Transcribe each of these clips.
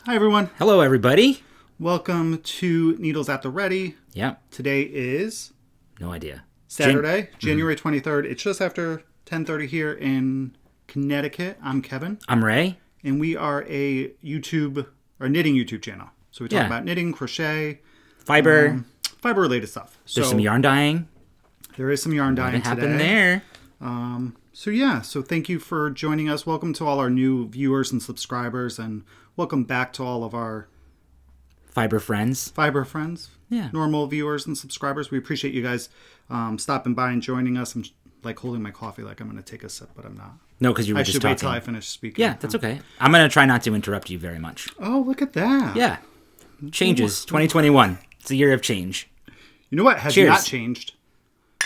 Hi, everyone. Hello, everybody. Welcome to Needles at the Ready. Yeah. Today is... No idea. Saturday, January 23rd. It's just after 10:30 here in Connecticut. I'm Kevin. I'm Ray. And we are a knitting YouTube channel. So we talk about knitting, crochet. Fiber. Fiber-related stuff. There's some yarn dyeing. There is some yarn dyeing today. What happened there? So thank you for joining us. Welcome to all our new viewers and subscribers, and welcome back to all of our Fiber friends. Yeah. Normal viewers and subscribers. We appreciate you guys stopping by and joining us. I'm like holding my coffee like I'm going to take a sip, but I'm not. No, because you were just talking. I should wait till I finish speaking. Yeah, that's okay. I'm going to try not to interrupt you very much. Oh, look at that. Yeah. Changes. 2021. It's a year of change. You know what has not changed?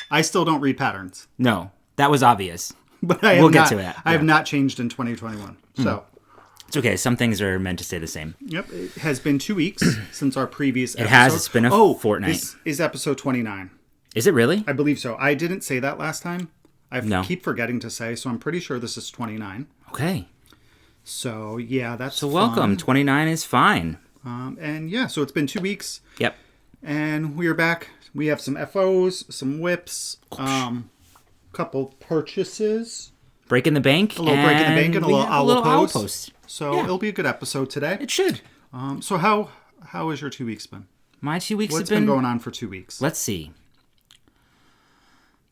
I still don't read patterns. No, that was obvious. But we'll get to it. I have not changed in 2021. So it's okay. Some things are meant to stay the same. Yep. It has been 2 weeks since our previous episode. It has. It's been a fortnight. This is episode 29. Is it really? I believe so. I didn't say that last time. I keep forgetting to say, so I'm pretty sure this is 29. Okay. So, yeah, that's So welcome. 29 is fine. So it's been 2 weeks. Yep. And we are back. We have some FOs, some whips, couple purchases. Breaking the bank. A little breaking the bank and a little owl post. So yeah. It'll be a good episode today. It should. So how has your 2 weeks been? My 2 weeks What's been going on for 2 weeks? Let's see.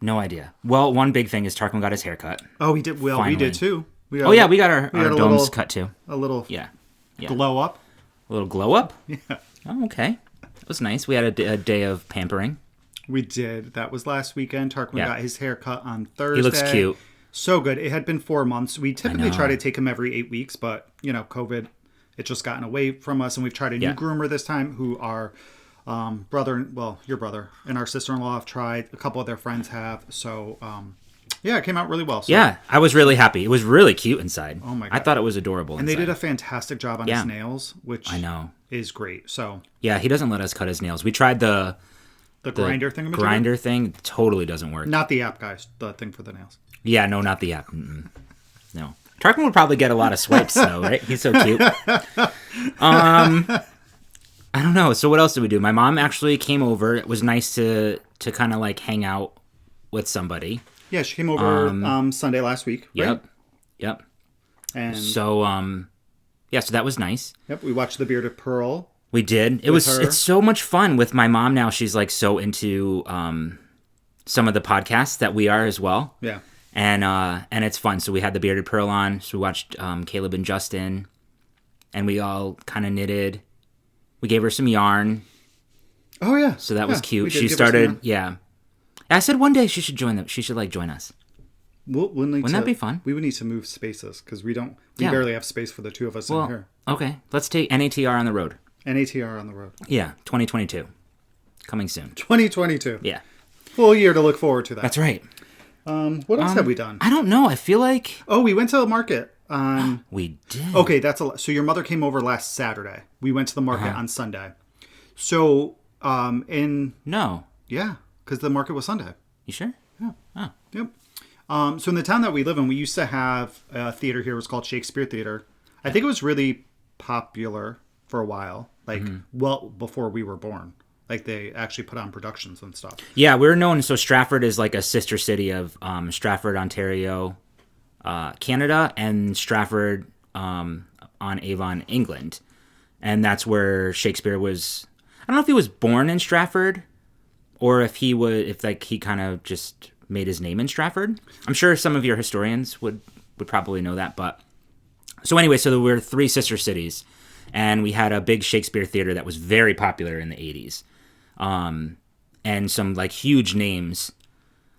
No idea. Well, one big thing is Tarquin got his hair cut. Oh, he did. Well, Finally. we did too. We got our domes cut too. A little yeah. glow up. A little glow up? Yeah. Oh, okay. That was nice. We had a day of pampering. We did. That was last weekend. Tarquin got his hair cut on Thursday. He looks cute. So good. It had been 4 months. We typically try to take him every 8 weeks, but, COVID, it's just gotten away from us. And we've tried a new groomer this time who our your brother and our sister-in-law have tried. A couple of their friends have. So, it came out really well. So. Yeah, I was really happy. It was really cute inside. Oh, my God. I thought it was adorable And they did a fantastic job on his nails, which is great. So yeah, he doesn't let us cut his nails. We tried the grinder thing. Grinder thing totally doesn't work. Not the app, guys. The thing for the nails. Yeah, no, not the app. No. Tarquin would probably get a lot of swipes, though, right? He's so cute. I don't know. So what else did we do? My mom actually came over. It was nice to kind of like hang out with somebody. Yeah, she came over Sunday last week. Right? Yep. And so so that was nice. Yep, we watched The Bearded Pearl. We did. It's so much fun with my mom now. She's like so into some of the podcasts that we are as well. Yeah. And it's fun. So we had The Bearded Pearl on. So we watched Caleb and Justin, and we all kind of knitted. We gave her some yarn. Oh yeah. So that was cute. She started. Yeah. I said one day she should join them. She should join us. Wouldn't that be fun? We would need to move spaces because we barely have space for the two of us in here. Okay. Let's take NATR on the road. NATR on the road. Yeah. 2022. Coming soon. 2022. Yeah. Full year to look forward to that. That's right. What else have we done? I don't know. I feel like... Oh, we went to the market. We did. Okay, that's a lot. So your mother came over last Saturday. We went to the market on Sunday. So, No. Yeah, because the market was Sunday. You sure? Yeah. Oh. Yep. So in the town that we live in, we used to have a theater here. It was called Shakespeare Theater. I think it was really popular for a while, well before we were born. Like they actually put on productions and stuff. Yeah, we're known. So Stratford is like a sister city of Stratford, Ontario, Canada, and Stratford on Avon, England, and that's where Shakespeare was. I don't know if he was born in Stratford, or if he kind of just made his name in Stratford. I'm sure some of your historians would probably know that. But so anyway, so there were 3 sister cities, and we had a big Shakespeare theater that was very popular in the 80s. And some like huge names,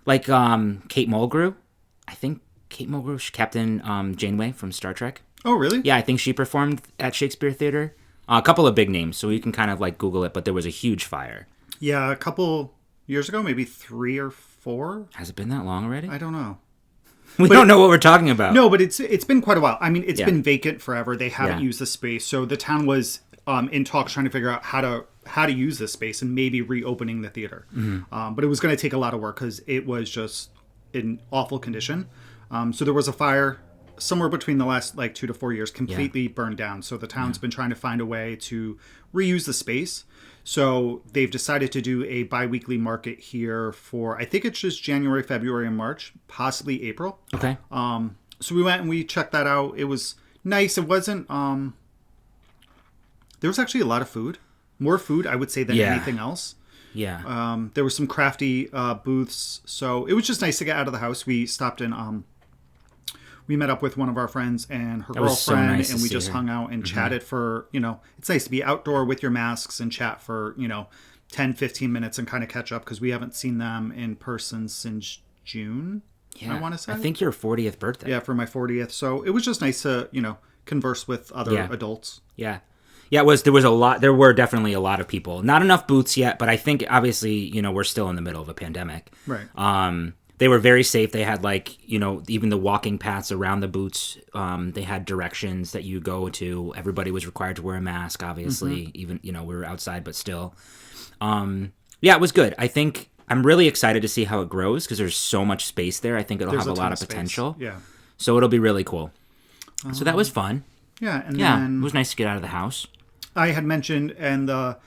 like Kate Mulgrew. I think Kate Mulgrew, Captain Janeway from Star Trek. Oh, really? Yeah, I think she performed at Shakespeare Theater. A couple of big names, so you can kind of like Google it. But there was a huge fire. Yeah, a couple years ago, maybe 3 or 4. Has it been that long already? I don't know. We don't know what we're talking about. No, but it's been quite a while. I mean, it's been vacant forever. They haven't used the space, so the town was in talks trying to figure out how to use this space and maybe reopening the theater. Mm-hmm. But it was going to take a lot of work because it was just in awful condition. So there was a fire somewhere between the last like 2 to 4 years completely burned down. So the town's been trying to find a way to reuse the space. So they've decided to do a bi-weekly market here for, I think it's just January, February, and March, possibly April. Okay. So we went and we checked that out. It was nice. It wasn't, there was actually a lot of food. More food, I would say, than anything else. Yeah. There were some crafty booths. So it was just nice to get out of the house. We stopped in, we met up with one of our friends and her girlfriend, so nice and we just hung out and chatted for, it's nice to be outdoor with your masks and chat for, 10, 15 minutes and kind of catch up because we haven't seen them in person since June, I want to say. I think your 40th birthday. Yeah, for my 40th. So it was just nice to, converse with other adults. Yeah. Yeah, there were definitely a lot of people. Not enough booths yet, but I think obviously, we're still in the middle of a pandemic. Right. They were very safe. They had even the walking paths around the booths. They had directions that you go to. Everybody was required to wear a mask, obviously. Even, we were outside, but still. It was good. I think I'm really excited to see how it grows because there's so much space there. I think it'll have a lot of potential. Yeah. So it'll be really cool. So that was fun. Yeah. And then it was nice to get out of the house. I had mentioned in the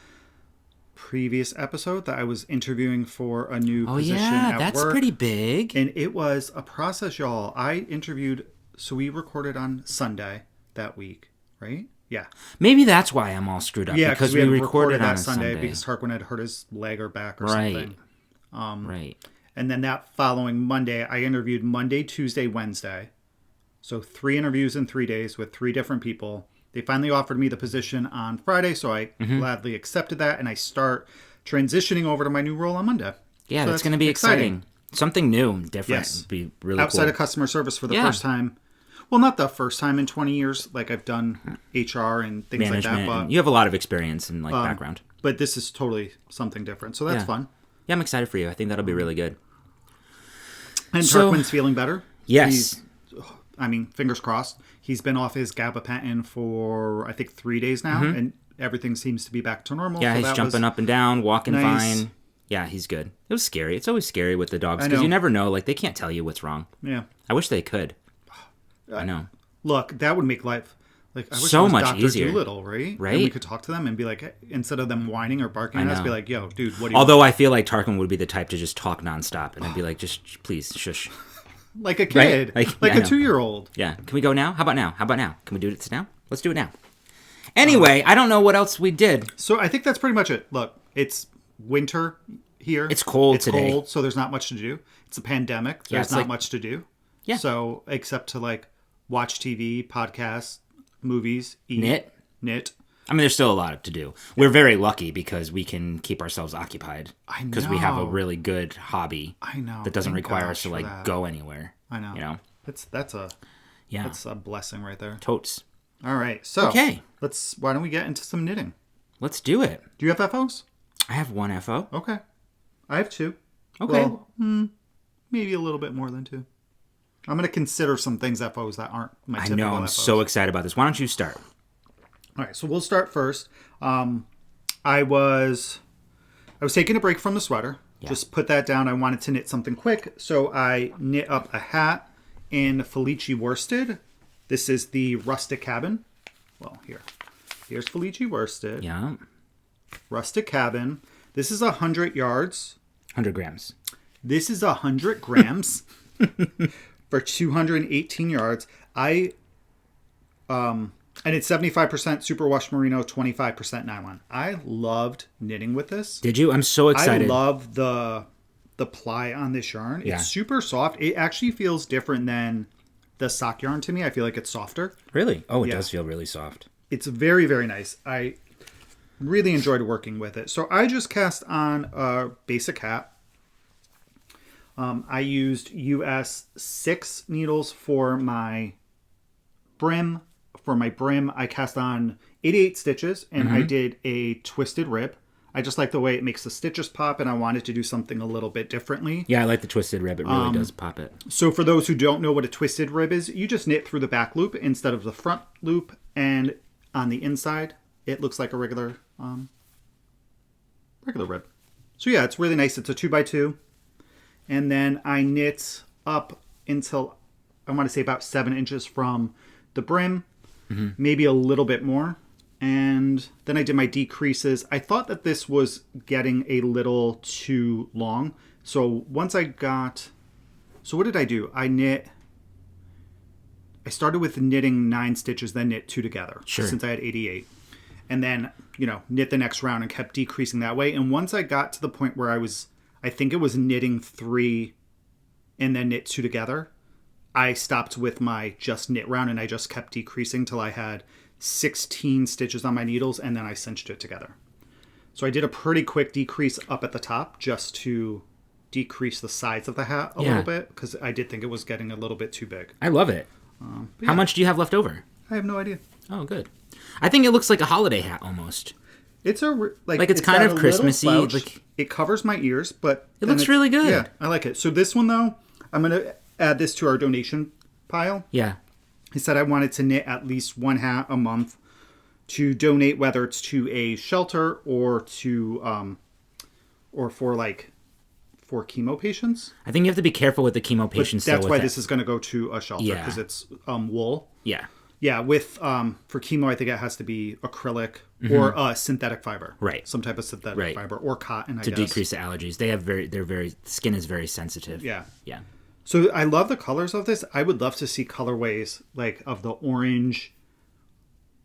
previous episode that I was interviewing for a new position at work. That's pretty big. And it was a process, y'all. I interviewed, so we recorded on Sunday that week, right? Yeah. Maybe that's why I'm all screwed up. Yeah, because we recorded that on Sunday because Tarquin had hurt his leg or back or something. Right. And then that following Monday, I interviewed Monday, Tuesday, Wednesday. So 3 interviews in 3 days with 3 different people. They finally offered me the position on Friday, so I gladly accepted that, and I start transitioning over to my new role on Monday. Yeah, so that's going to be exciting. Something new, different. Yes. Would be really outside cool. of customer service for the first time. Well, not the first time in 20 years. Like, I've done HR and things Management, like that. But you have a lot of experience and background. But this is totally something different, so that's fun. Yeah, I'm excited for you. I think that'll be really good. And Tarquin's feeling better. Yes. Fingers crossed. He's been off his gabapentin for, I think, 3 days now, and everything seems to be back to normal. Yeah, so he's jumping up and down, walking nice. fine. Yeah, he's good. It was scary. It's always scary with the dogs because you never know. Like, they can't tell you what's wrong. Yeah. I wish they could. I know. Look, that would make life I wish so it was much Dr. easier. Dolittle, right? Right. And we could talk to them and be like, instead of them whining or barking at us, be like, yo, dude, what do you Although want? I feel like Tarquin would be the type to just talk nonstop, and I'd be like, just please shush. Like a kid. Right? Like a 2-year-old. Yeah. Can we go now? How about now? Can we do it now? Let's do it now. Anyway, I don't know what else we did. So I think that's pretty much it. Look, it's winter here. It's cold today. It's cold, so there's not much to do. It's a pandemic. There's not much to do. Yeah. So except to watch TV, podcasts, movies, eat, knit. I mean, there's still a lot to do. We're very lucky because we can keep ourselves occupied. I know. Because we have a really good hobby. I know. That doesn't require us to go anywhere. I know. That's a blessing right there. Totes. All right. So okay. Why don't we get into some knitting? Let's do it. Do you have FOs? I have 1 FO. Okay. I have 2. Okay. Well, maybe a little bit more than 2. I'm going to consider some things FOs that aren't my typical I know. I'm FOs. so excited about this. Why don't you start? All right. So we'll start first. I was taking a break from the sweater. Yeah. Just put that down. I wanted to knit something quick. So I knit up a hat in Felici worsted. This is the rustic cabin. Well, here's Felici worsted. Yeah. Rustic cabin. This is 100 yards. 100 grams. This is 100 grams for 218 yards. And it's 75% superwash merino, 25% nylon. I loved knitting with this. Did you? I'm so excited. I love the ply on this yarn. Yeah. It's super soft. It actually feels different than the sock yarn to me. I feel like it's softer. Really? Oh, it does feel really soft. It's very, very nice. I really enjoyed working with it. So I just cast on a basic hat. I used US 6 needles for my brim. For my brim, I cast on 88 stitches, and I did a twisted rib. I just like the way it makes the stitches pop, and I wanted to do something a little bit differently. Yeah, I like the twisted rib. It really does pop it. So for those who don't know what a twisted rib is, you just knit through the back loop instead of the front loop, and on the inside, it looks like a regular rib. So yeah, it's really nice. It's a 2x2. And then I knit up until I want to say about 7 inches from the brim, maybe a little bit more. And then I did my decreases. I thought that this was getting a little too long. So once I got... So what did I do? I started with knitting 9 stitches, then knit 2 together. Sure. Since I had 88. And then, knit the next round and kept decreasing that way. And once I got to the point where I think it was knitting 3 and then knit 2 together, I stopped with my just knit round and I just kept decreasing till I had 16 stitches on my needles, and then I cinched it together. So I did a pretty quick decrease up at the top just to decrease the size of the hat a little bit, because I did think it was getting a little bit too big. I love it. How much do you have left over? I have no idea. Oh, good. I think it looks like a holiday hat almost. It's it's kind of Christmassy. Like, it covers my ears, but it looks really good. Yeah, I like it. So this one though, I'm gonna add this to our donation pile. Yeah. He said I wanted to knit at least 1 hat a month to donate, whether it's to a shelter or to, or for chemo patients. I think you have to be careful with the chemo patients. But that's why this is going to go to a shelter, because it's wool. Yeah. Yeah. With for chemo, I think it has to be acrylic or synthetic fiber. Right. Some type of synthetic fiber or cotton. I guess. To decrease the allergies. Skin is very sensitive. Yeah. Yeah. So I love the colors of this. I would love to see colorways like of the orange,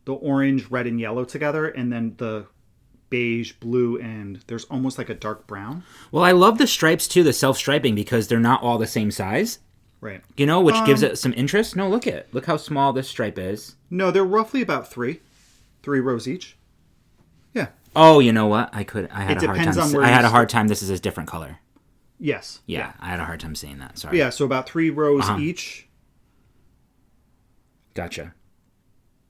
red, and yellow together, and then the beige, blue, and there's almost like a dark brown. Well, I love the stripes too, the self-striping, because they're not all the same size. Right. Which gives it some interest. No, look how small this stripe is. No, they're roughly about 3 rows each. Yeah. Oh, you know what? I had a hard time. This is a different color. Yes. Yeah, I had a hard time seeing that. Sorry. Yeah, so about 3 rows each. Gotcha.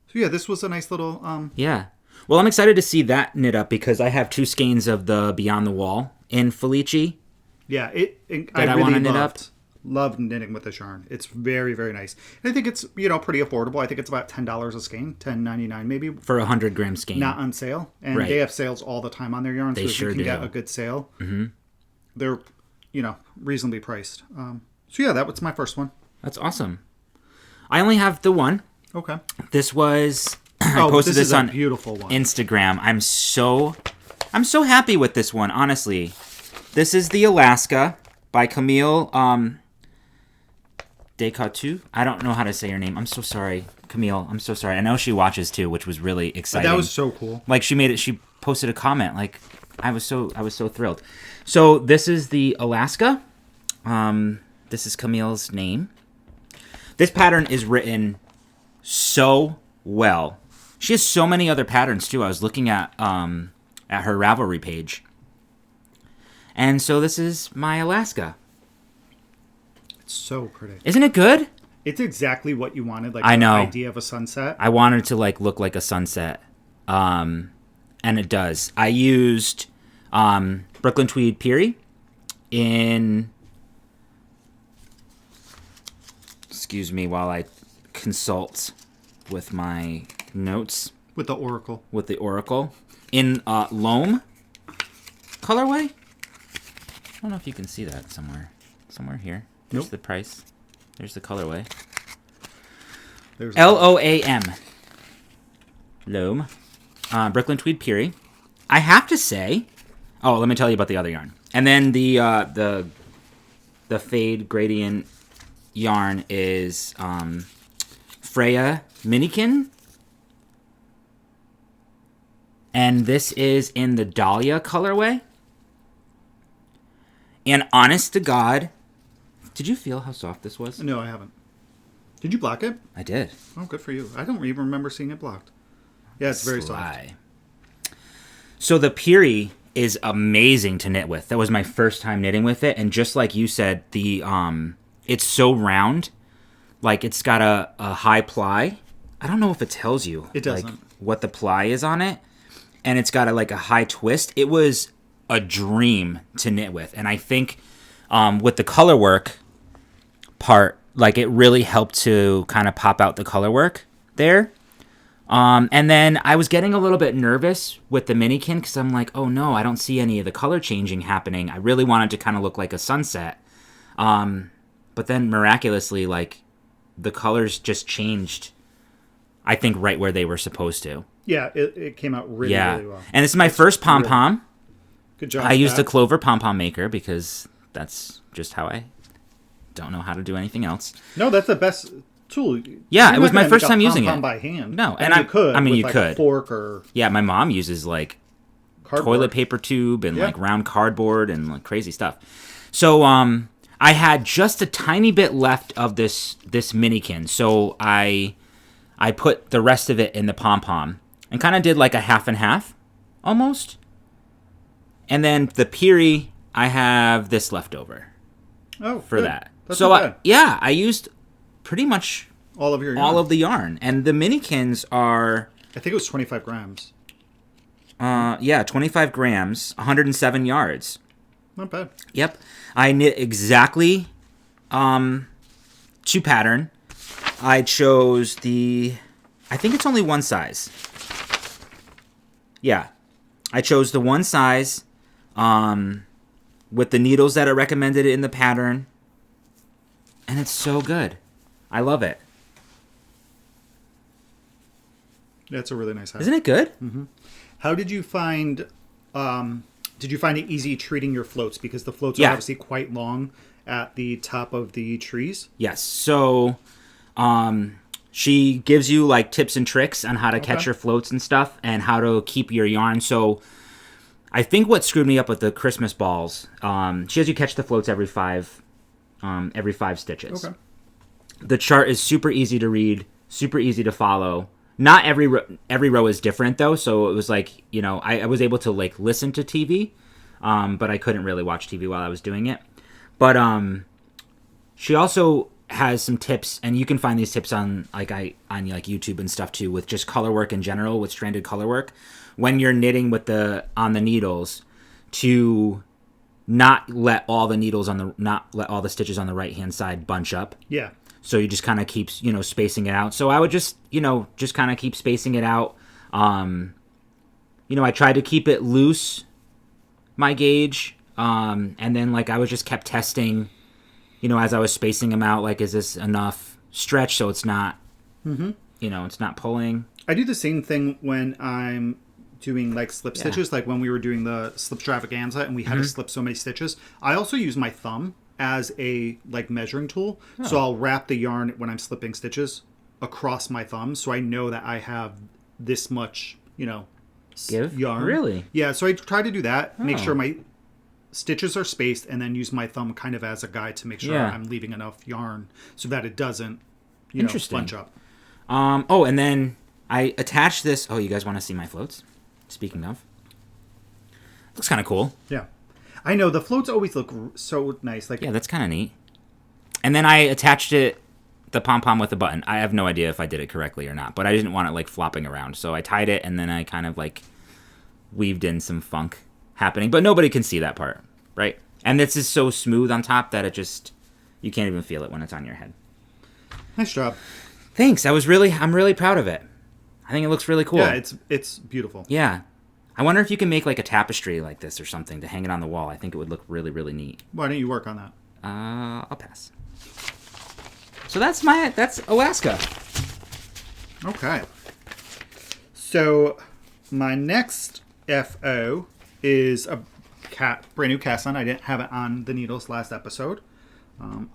So yeah, this was a nice little... Yeah. Well, I'm excited to see that knit up, because I have 2 skeins of the Beyond the Wall in Felici. Yeah, I really loved knitting with this yarn. It's very, very nice. And I think it's, pretty affordable. I think it's about $10 a skein, $10.99 maybe. For a 100-gram skein. Not on sale. And they have sales all the time on their yarn. They sure do. If you can get a good sale, they're... reasonably priced. So yeah, that was my first one. That's awesome. I only have the one. Okay. This was I posted this on a beautiful one. Instagram. I'm so happy with this one, honestly. This is the Alaska by Camille Descartes. I don't know how to say her name. I'm so sorry, Camille. I'm so sorry. I know she watches too, which was really exciting. That was so cool. Like she posted a comment. Like I was so thrilled. So this is the Alaska. This is Camille's name. This pattern is written so well. She has so many other patterns too. I was looking at her Ravelry page. And so this is my Alaska. It's so pretty. Isn't it good? It's exactly what you wanted, like I know. The idea of a sunset. I wanted it to look like a sunset. And it does. I used Brooklyn Tweed Peary in... Excuse me while I consult with my notes. With the Oracle. In Loam colorway? I don't know if you can see that somewhere. Somewhere here. There's the price. There's the colorway. There's LOAM. Loam. Brooklyn Tweed Peary. I have to say... Oh, let me tell you about the other yarn. And then the Fade Gradient yarn is Freya Minikin. And this is in the Dahlia colorway. And honest to God, did you feel how soft this was? No, I haven't. Did you block it? I did. Oh, good for you. I don't even remember seeing it blocked. Yeah, it's very soft. So the Peary is amazing to knit with. That was my first time knitting with it. And just like you said, the it's so round. Like, it's got a high ply. I don't know if it tells you. It doesn't. Like, what the ply is on it. And it's got a high twist. It was a dream to knit with. And I think with the color work part, it really helped to kind of pop out the color work there. And then I was getting a little bit nervous with the Minikin because I'm like, oh no, I don't see any of the color changing happening. I really wanted to kind of look like a sunset. But then miraculously, the colors just changed, I think, right where they were supposed to. Yeah, it came out really, really well. And it's my first pom-pom. Good job. I used a Clover pom-pom maker because that's just how I don't know how to do anything else. No, that's the best tool. Yeah, it was my first time using it. By hand. No, and you could. You could. A fork or my mom uses like cardboard. Toilet paper tube and like round cardboard and like crazy stuff. So I had just a tiny bit left of this minikin, so I put the rest of it in the pom-pom and kind of did like a half and half almost. And then the Piri, I have this left over. Oh, for good. that. That's so not bad. I used pretty much all of the yarn, and the minikins are. I think it was 25 grams. 25 grams, 107 yards. Not bad. Yep, I knit exactly to pattern. I chose I think it's only one size. Yeah, I chose the one size. With the needles that are recommended in the pattern. And it's so good. I love it. That's a really nice hat. Isn't it good? Mm-hmm. How did you find it easy treating your floats? Because the floats are obviously quite long at the top of the trees. Yes. So she gives you like tips and tricks on how to catch your floats and stuff and how to keep your yarn. So I think what screwed me up with the Christmas balls, she has you catch the floats every five stitches. Okay. The chart is super easy to read, super easy to follow. Not every row is different though, so it was like, I was able to like listen to TV, but I couldn't really watch TV while I was doing it. But she also has some tips, and you can find these tips on YouTube and stuff too, with just color work in general, with stranded color work. When you're knitting on the needles, to not let all the stitches on the right hand side bunch up. Yeah. So you just kind of keep spacing it out. So I would just kind of keep spacing it out. I tried to keep it loose, my gauge, and then I was just kept testing, as I was spacing them out. Like, is this enough stretch so it's not, it's not pulling. I do the same thing when I'm doing slip stitches, like when we were doing the slip extravaganza and we had to slip so many stitches. I also use my thumb as a measuring tool. So I'll wrap the yarn when I'm slipping stitches across my thumb, so I know that I have this much yarn. Really? Yeah, so I try to do that, make sure my stitches are spaced, and then use my thumb kind of as a guide to make sure I'm leaving enough yarn so that it doesn't bunch up. And then I attached this. You guys want to see my floats? Speaking of, looks kind of cool. Yeah, I know the floats always look so nice. That's kind of neat. And then I attached the pom pom with a button. I have no idea if I did it correctly or not, but I didn't want it flopping around, so I tied it, and then I kind of weaved in some funk happening, but nobody can see that part, right? And this is so smooth on top that you can't even feel it when it's on your head. Nice job. Thanks. I'm really proud of it. I think it looks really cool. Yeah, it's beautiful. Yeah. I wonder if you can make a tapestry like this or something to hang it on the wall. I think it would look really, really neat. Why don't you work on that? I'll pass. So that's Alaska. Okay. So my next FO is a brand new cast on. I didn't have it on the needles last episode.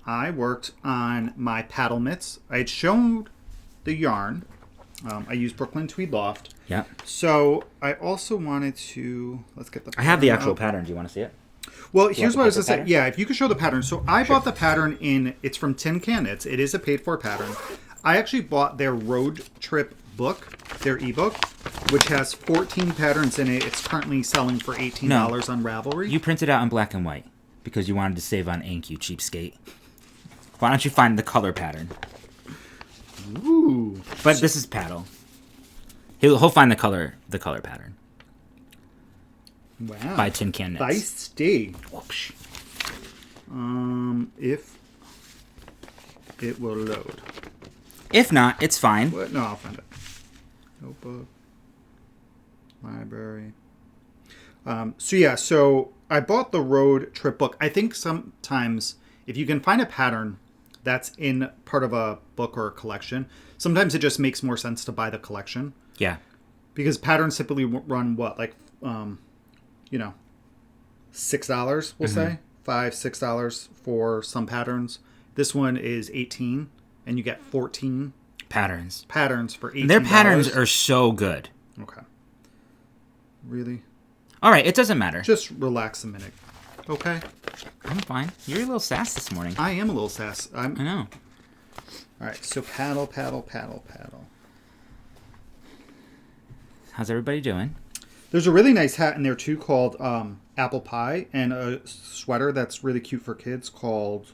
I worked on my paddle mitts. I had shown the yarn. I used Brooklyn Tweed Loft. Yeah. So I also wanted to... Let's get the pattern. I have the actual pattern. Do you want to see it? Well, here's what I was going to say. Yeah, if you could show the pattern. So I bought the pattern it's from Tin Can Knits. It is a paid-for pattern. I actually bought their road trip book, their ebook, which has 14 patterns in it. It's currently selling for $18 on Ravelry. You printed out in black and white because you wanted to save on ink, you cheapskate. Why don't you find the color pattern? Ooh. But this is Paddle. He'll find the color pattern. Wow. By Tin Can Knits. Feisty. Whoosh. If it will load. If not, it's fine. What? No, I'll find it. Notebook. Library. So I bought the road trip book. I think sometimes if you can find a pattern that's in part of a book or a collection. Sometimes it just makes more sense to buy the collection. Yeah. Because patterns typically run what, like, $6, we'll say. $5-6 for some patterns. This one is $18, and you get 14 patterns for $18. And their patterns are so good. Okay. Really? All right, it doesn't matter. Just relax a minute. Okay? I'm fine. You're a little sass this morning. I am a little sass. I know. All right, so paddle. How's everybody doing? There's a really nice hat in there, too, called Apple Pie, and a sweater that's really cute for kids called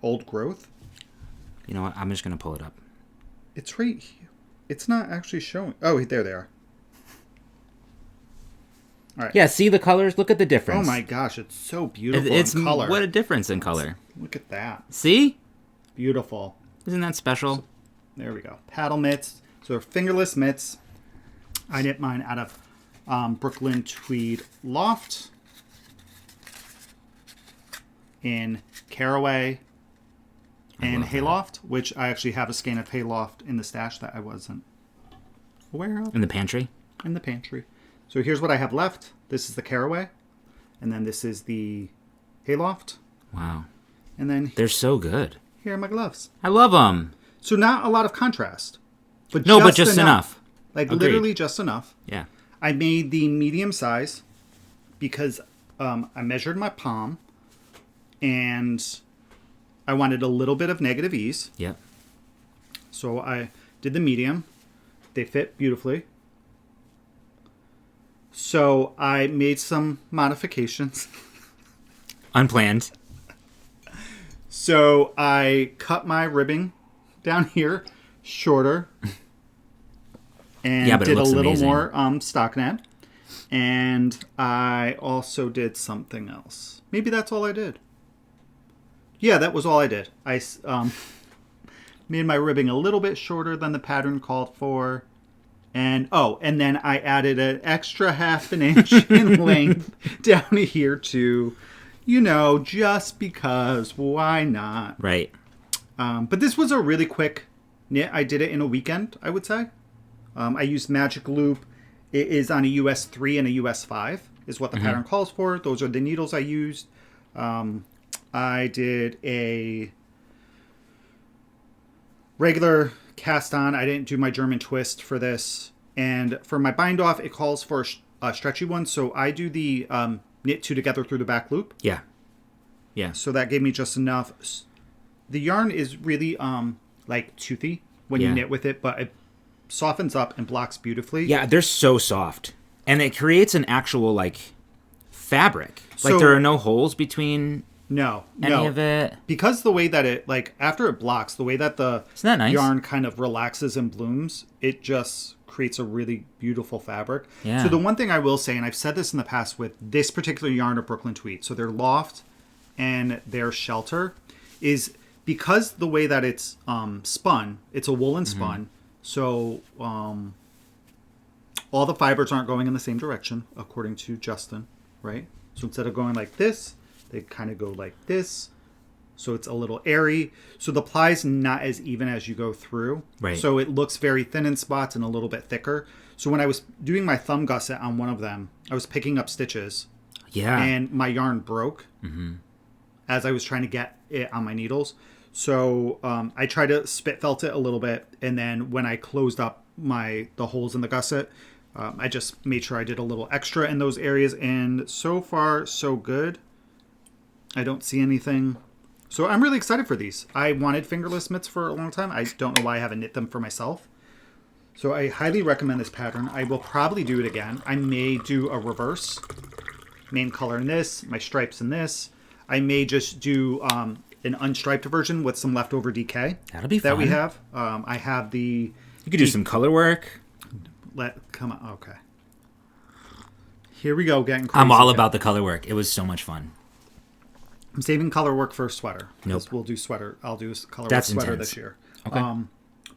Old Growth. You know what? I'm just going to pull it up. It's right here. It's not actually showing. Oh, there they are. All right. Yeah, see the colors? Look at the difference. Oh, my gosh. It's so beautiful in color. What a difference in color. Look at that. See? Beautiful. Isn't that special? So, there we go. Paddle mitts. So they're fingerless mitts. I knit mine out of Brooklyn Tweed Loft in Caraway and Hayloft, which I actually have a skein of Hayloft in the stash that I wasn't aware of. In the pantry? In the pantry. So here's what I have left. This is the Caraway, and then this is the Hayloft. Wow. And then they're so good. Here are my gloves. I love them. So not a lot of contrast. But just enough. Like Agreed. literally just enough. Yeah. I made the medium size because I measured my palm and I wanted a little bit of negative ease. Yep. So I did the medium. They fit beautifully. So I made some modifications. Unplanned. So I cut my ribbing down here shorter. And did a little amazing. more stockinette. And I also did something else. Maybe that's all I did. Yeah, that was all I did. I made my ribbing a little bit shorter than the pattern called for. And then I added an extra half an inch in length down here too. Just because. Why not? Right. But this was a really quick knit. I did it in a weekend, I would say. I used Magic Loop. It is on a US 3 and a US 5 is what the pattern calls for. Those are the needles I used. I did a regular cast on. I didn't do my German twist for this. And for my bind off, it calls for a stretchy one. So I do the knit two together through the back loop. Yeah. Yeah. So that gave me just enough. The yarn is really like toothy when you knit with it, but it softens up and blocks beautifully. Yeah, they're so soft. And it creates an actual, like, fabric. Like, there are no holes between any of it. Because the way that it, like, after it blocks, the way that the Isn't that nice? yarn kind of relaxes and blooms, it just creates a really beautiful fabric. Yeah. So the one thing I will say, and I've said this in the past with this particular yarn of Brooklyn Tweed, so their loft and their shelter, is because the way that it's spun, it's a woolen spun, so all the fibers aren't going in the same direction, according to Justin, right? So instead of going like this, they kind of go like this. So it's a little airy. So the plie's not as even as you go through. Right. So it looks very thin in spots and a little bit thicker. So when I was doing my thumb gusset on one of them, I was picking up stitches. Yeah. And my yarn broke as I was trying to get it on my needles. So I tried to spit felt it a little bit, and then when I closed up the holes in the gusset, I just made sure I did a little extra in those areas, and so far so good. I don't see anything. So I'm really excited for these. I wanted fingerless mitts for a long time. I don't know why I haven't knit them for myself. So I highly recommend this pattern. I will probably do it again. I may do a reverse. Main color in this, my stripes in this. I may just do an unstriped version with some leftover DK. That'll be fun. That we have. I have the... You could do some color work. Come on. Okay. Here we go, getting crazy. I'm all about the color work. It was so much fun. I'm saving color work for a sweater. Nope. We'll do sweater. I'll do color That's work sweater intense. this year. Okay.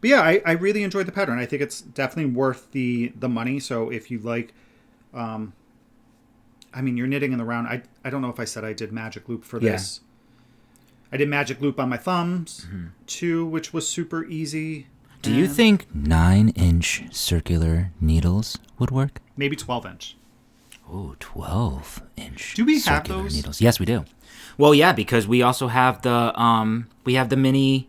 But yeah, I really enjoyed the pattern. I think it's definitely worth the money. So if you like... I mean, you're knitting in the round. I don't know if I said I did Magic Loop for this. I did magic loop on my thumbs, too, which was super easy. Do you think 9-inch circular needles would work? Maybe 12-inch. Oh, 12-inch. Do we have those needles? Yes, we do. Well, yeah, because we also have the mini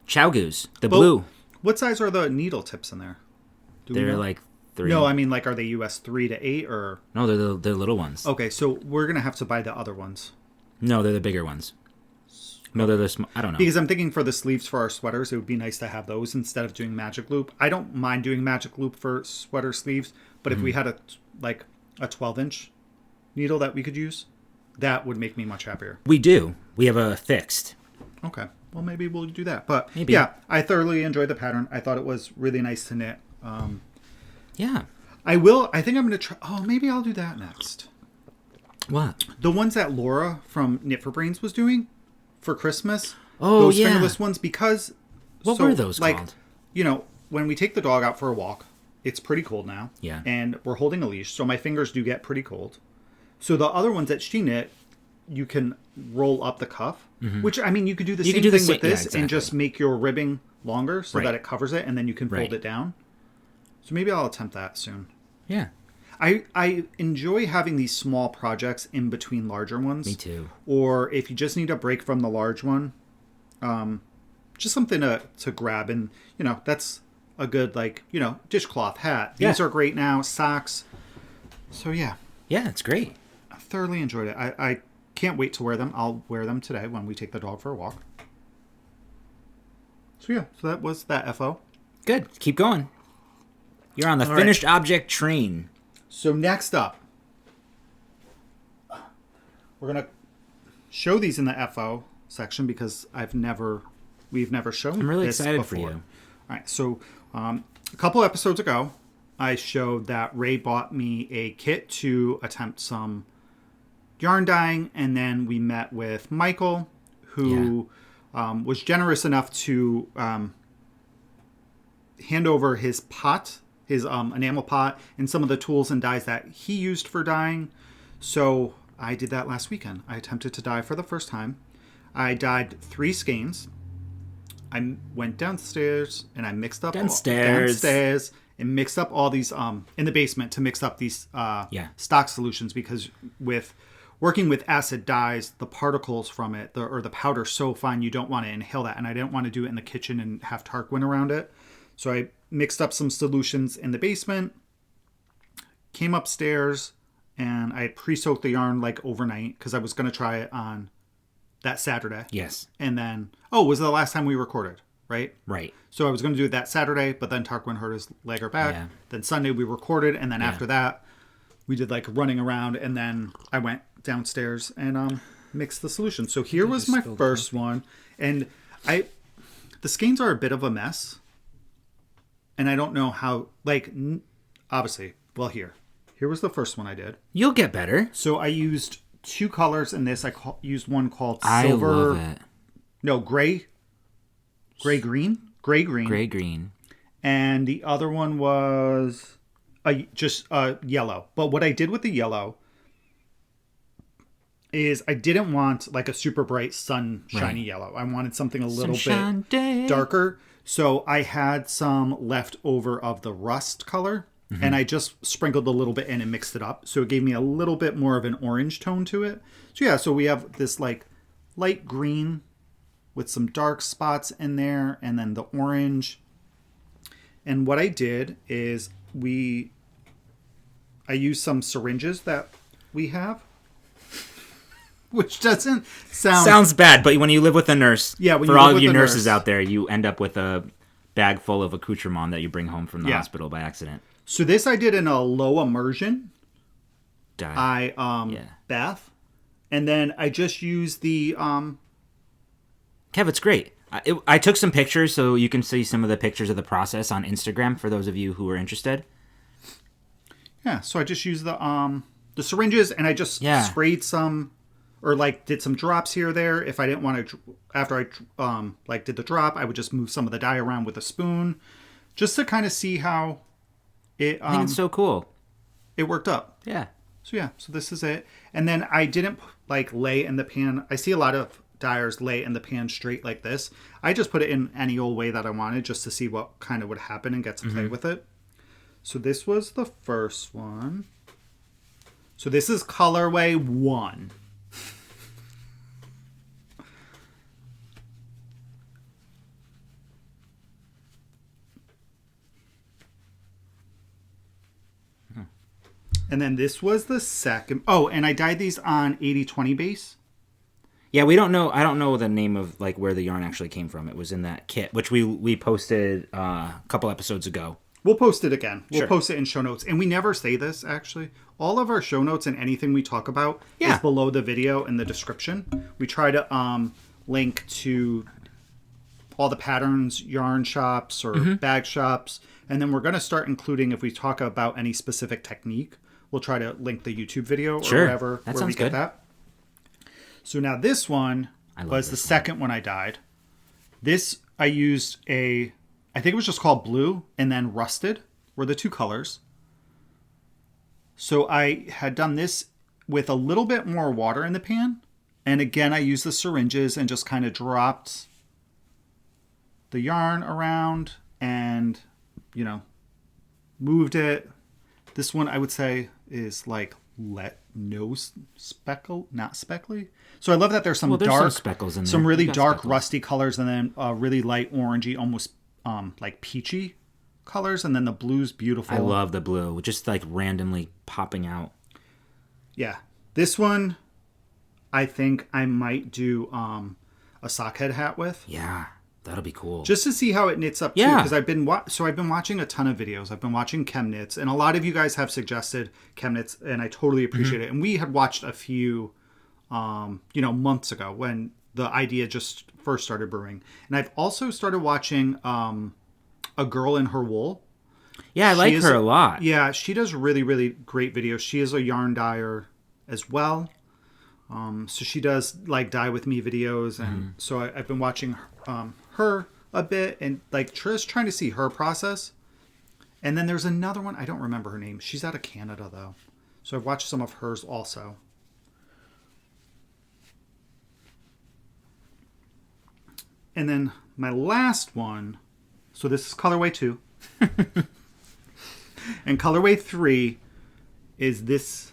Chowgoos, the blue. What size are the needle tips in there? They're like 3. No, I mean, like, are they US 3 to 8 or? No, they're little ones. Okay, so we're gonna have to buy the other ones. No, they're the bigger ones. No, they're the small. I don't know. Because I'm thinking for the sleeves for our sweaters, it would be nice to have those instead of doing magic loop. I don't mind doing magic loop for sweater sleeves, but if we had a 12-inch needle that we could use, that would make me much happier. We do. We have a fixed. Okay. Well, maybe we'll do that. But maybe. Yeah, I thoroughly enjoyed the pattern. I thought it was really nice to knit. Yeah. I think I'm going to try. Oh, maybe I'll do that next. What? The ones that Laura from Knit for Brains was doing for Christmas. Oh, those yeah. fingerless ones, because... What were those called? You know, when we take the dog out for a walk, it's pretty cold now. Yeah. And we're holding a leash, so my fingers do get pretty cold. So the other ones that she knit, you can roll up the cuff, which, I mean, you could do the same thing with this and just make your ribbing longer so that it covers it, and then you can fold it down. So maybe I'll attempt that soon. Yeah. I enjoy having these small projects in between larger ones. Me too. Or if you just need a break from the large one, just something to grab. And, you know, that's a good, like, you know, dishcloth, hat. These are great now. Socks. So, yeah. Yeah, it's great. I thoroughly enjoyed it. I can't wait to wear them. I'll wear them today when we take the dog for a walk. So, yeah. So that was that FO. Good. Keep going. You're on the finished object train. So next up, we're going to show these in the FO section because we've never shown I'm really this excited before. for you. All right, so a couple episodes ago, I showed that Ray bought me a kit to attempt some yarn dyeing, and then we met with Michael, who was generous enough to hand over his pot, his enamel pot, and some of the tools and dyes that he used for dyeing. So I did that last weekend. I attempted to dye for the first time. I dyed 3 skeins. I went downstairs and I mixed up downstairs and mixed up all these in the basement to mix up these stock solutions, because with working with acid dyes, the particles from it or the powder's so fine you don't want to inhale that, and I didn't want to do it in the kitchen and have Tarquin around it. So I mixed up some solutions in the basement, came upstairs, and I had pre-soaked the yarn like overnight because I was going to try it on that Saturday. Yes. And then, it was the last time we recorded, right? Right. So I was going to do it that Saturday, but then Tarquin hurt his leg or back. Yeah. Then Sunday we recorded, and then after that, we did like running around, and then I went downstairs and mixed the solution. So here was my first one, and the skeins are a bit of a mess. And I don't know how, like, obviously, well, here was the first one I did. You'll get better. So I used 2 colors in this. I used one called silver. I love it. No, gray green. And the other one was just yellow. But what I did with the yellow is I didn't want like a super bright sunshiny yellow. I wanted something a little bit darker. So I had some left over of the rust color, and I just sprinkled a little bit in and mixed it up. So it gave me a little bit more of an orange tone to it. So yeah, so we have this like light green with some dark spots in there, and then the orange. And what I did is I used some syringes that we have. Which doesn't sounds bad, but when you live with a nurse, for all of you nurses out there, you end up with a bag full of accoutrement that you bring home from the hospital by accident. So this I did in a low immersion bath, and then I just used the Kev, it's great. I took some pictures, so you can see some of the pictures of the process on Instagram for those of you who are interested. Yeah, so I just used the syringes, and I just sprayed some. Or like did some drops here or there. If I didn't want to, after I did the drop, I would just move some of the dye around with a spoon, just to kind of see how it. I think it's so cool. It worked up. Yeah. So this is it. And then I didn't lay in the pan. I see a lot of dyers lay in the pan straight like this. I just put it in any old way that I wanted just to see what kind of would happen and get to play with it. So this was the first one. So this is colorway 1. And then this was the second. Oh, and I dyed these on 80/20 base. Yeah, we don't know. I don't know the name of like where the yarn actually came from. It was in that kit, which we posted a couple episodes ago. We'll post it again. We'll post it in show notes. And we never say this, actually. All of our show notes and anything we talk about is below the video in the description. We try to link to all the patterns, yarn shops, or bag shops. And then we're going to start including, if we talk about any specific technique, we'll try to link the YouTube video or whatever where we get that. So now this one was the second one I dyed. This I used I think it was just called blue and then rusted were the two colors. So I had done this with a little bit more water in the pan. And again, I used the syringes and just kind of dropped the yarn around and, you know, moved it. This one I would say is like not speckly. So I love that there's some dark, some speckles in there. Some really dark speckles. Rusty colors, and then really light orangey, almost like peachy colors, and then the blue's beautiful. I love the blue, just like randomly popping out. Yeah, this one I think I might do a sockhead hat with. Yeah. That'll be cool. Just to see how it knits up, too. Because I've been watching a ton of videos. I've been watching chem knits. And a lot of you guys have suggested chem knits. And I totally appreciate it. And we had watched a few, months ago when the idea just first started brewing. And I've also started watching A Girl in Her Wool. Yeah, I like her a lot. Yeah, she does really, really great videos. She is a yarn dyer as well. So she does like dye with me videos. And so I've been watching her a bit and like just trying to see her process. And then there's another one, I don't remember her name. She's out of Canada though, so I've watched some of hers also. And then my last one, so this is colorway 2 and colorway 3 is this.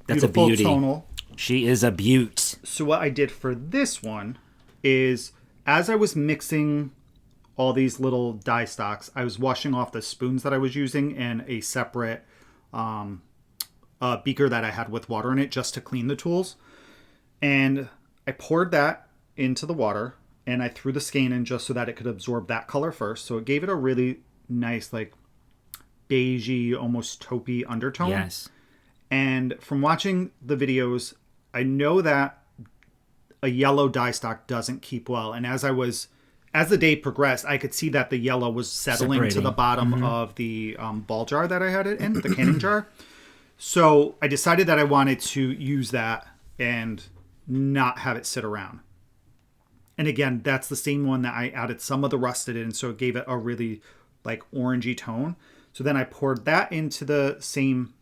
That's beautiful, a beauty. Tonal. She is a beaut. So what I did for this one is, as I was mixing all these little dye stocks, I was washing off the spoons that I was using in a separate beaker that I had with water in it just to clean the tools. And I poured that into the water and I threw the skein in just so that it could absorb that color first. So it gave it a really nice, like, beigey, almost taupey undertone. Yes. And from watching the videos, I know that a yellow dye stock doesn't keep well. And as the day progressed, I could see that the yellow was settling to the bottom of the ball jar that I had it in, the canning jar. So I decided that I wanted to use that and not have it sit around. And again, that's the same one that I added some of the rusted in, so it gave it a really like orangey tone. So then I poured that into the same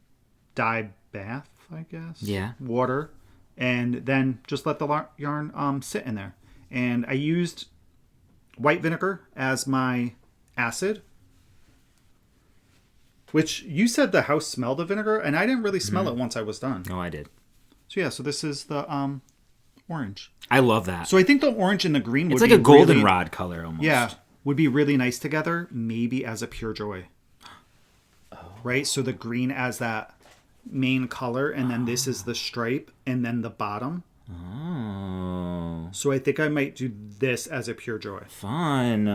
dye bath, I guess. Yeah. Water. And then just let the yarn sit in there. And I used white vinegar as my acid, which you said the house smelled of vinegar, and I didn't really smell it once I was done. Oh, I did. So yeah, so this is the orange. I love that. So I think the orange and the green would be like a goldenrod color almost. Yeah, would be really nice together, maybe as a pure joy. Oh. Right? So the green as that main color, and then this is the stripe, and then the bottom. Oh. So I think I might do this as a pure joy. Fun.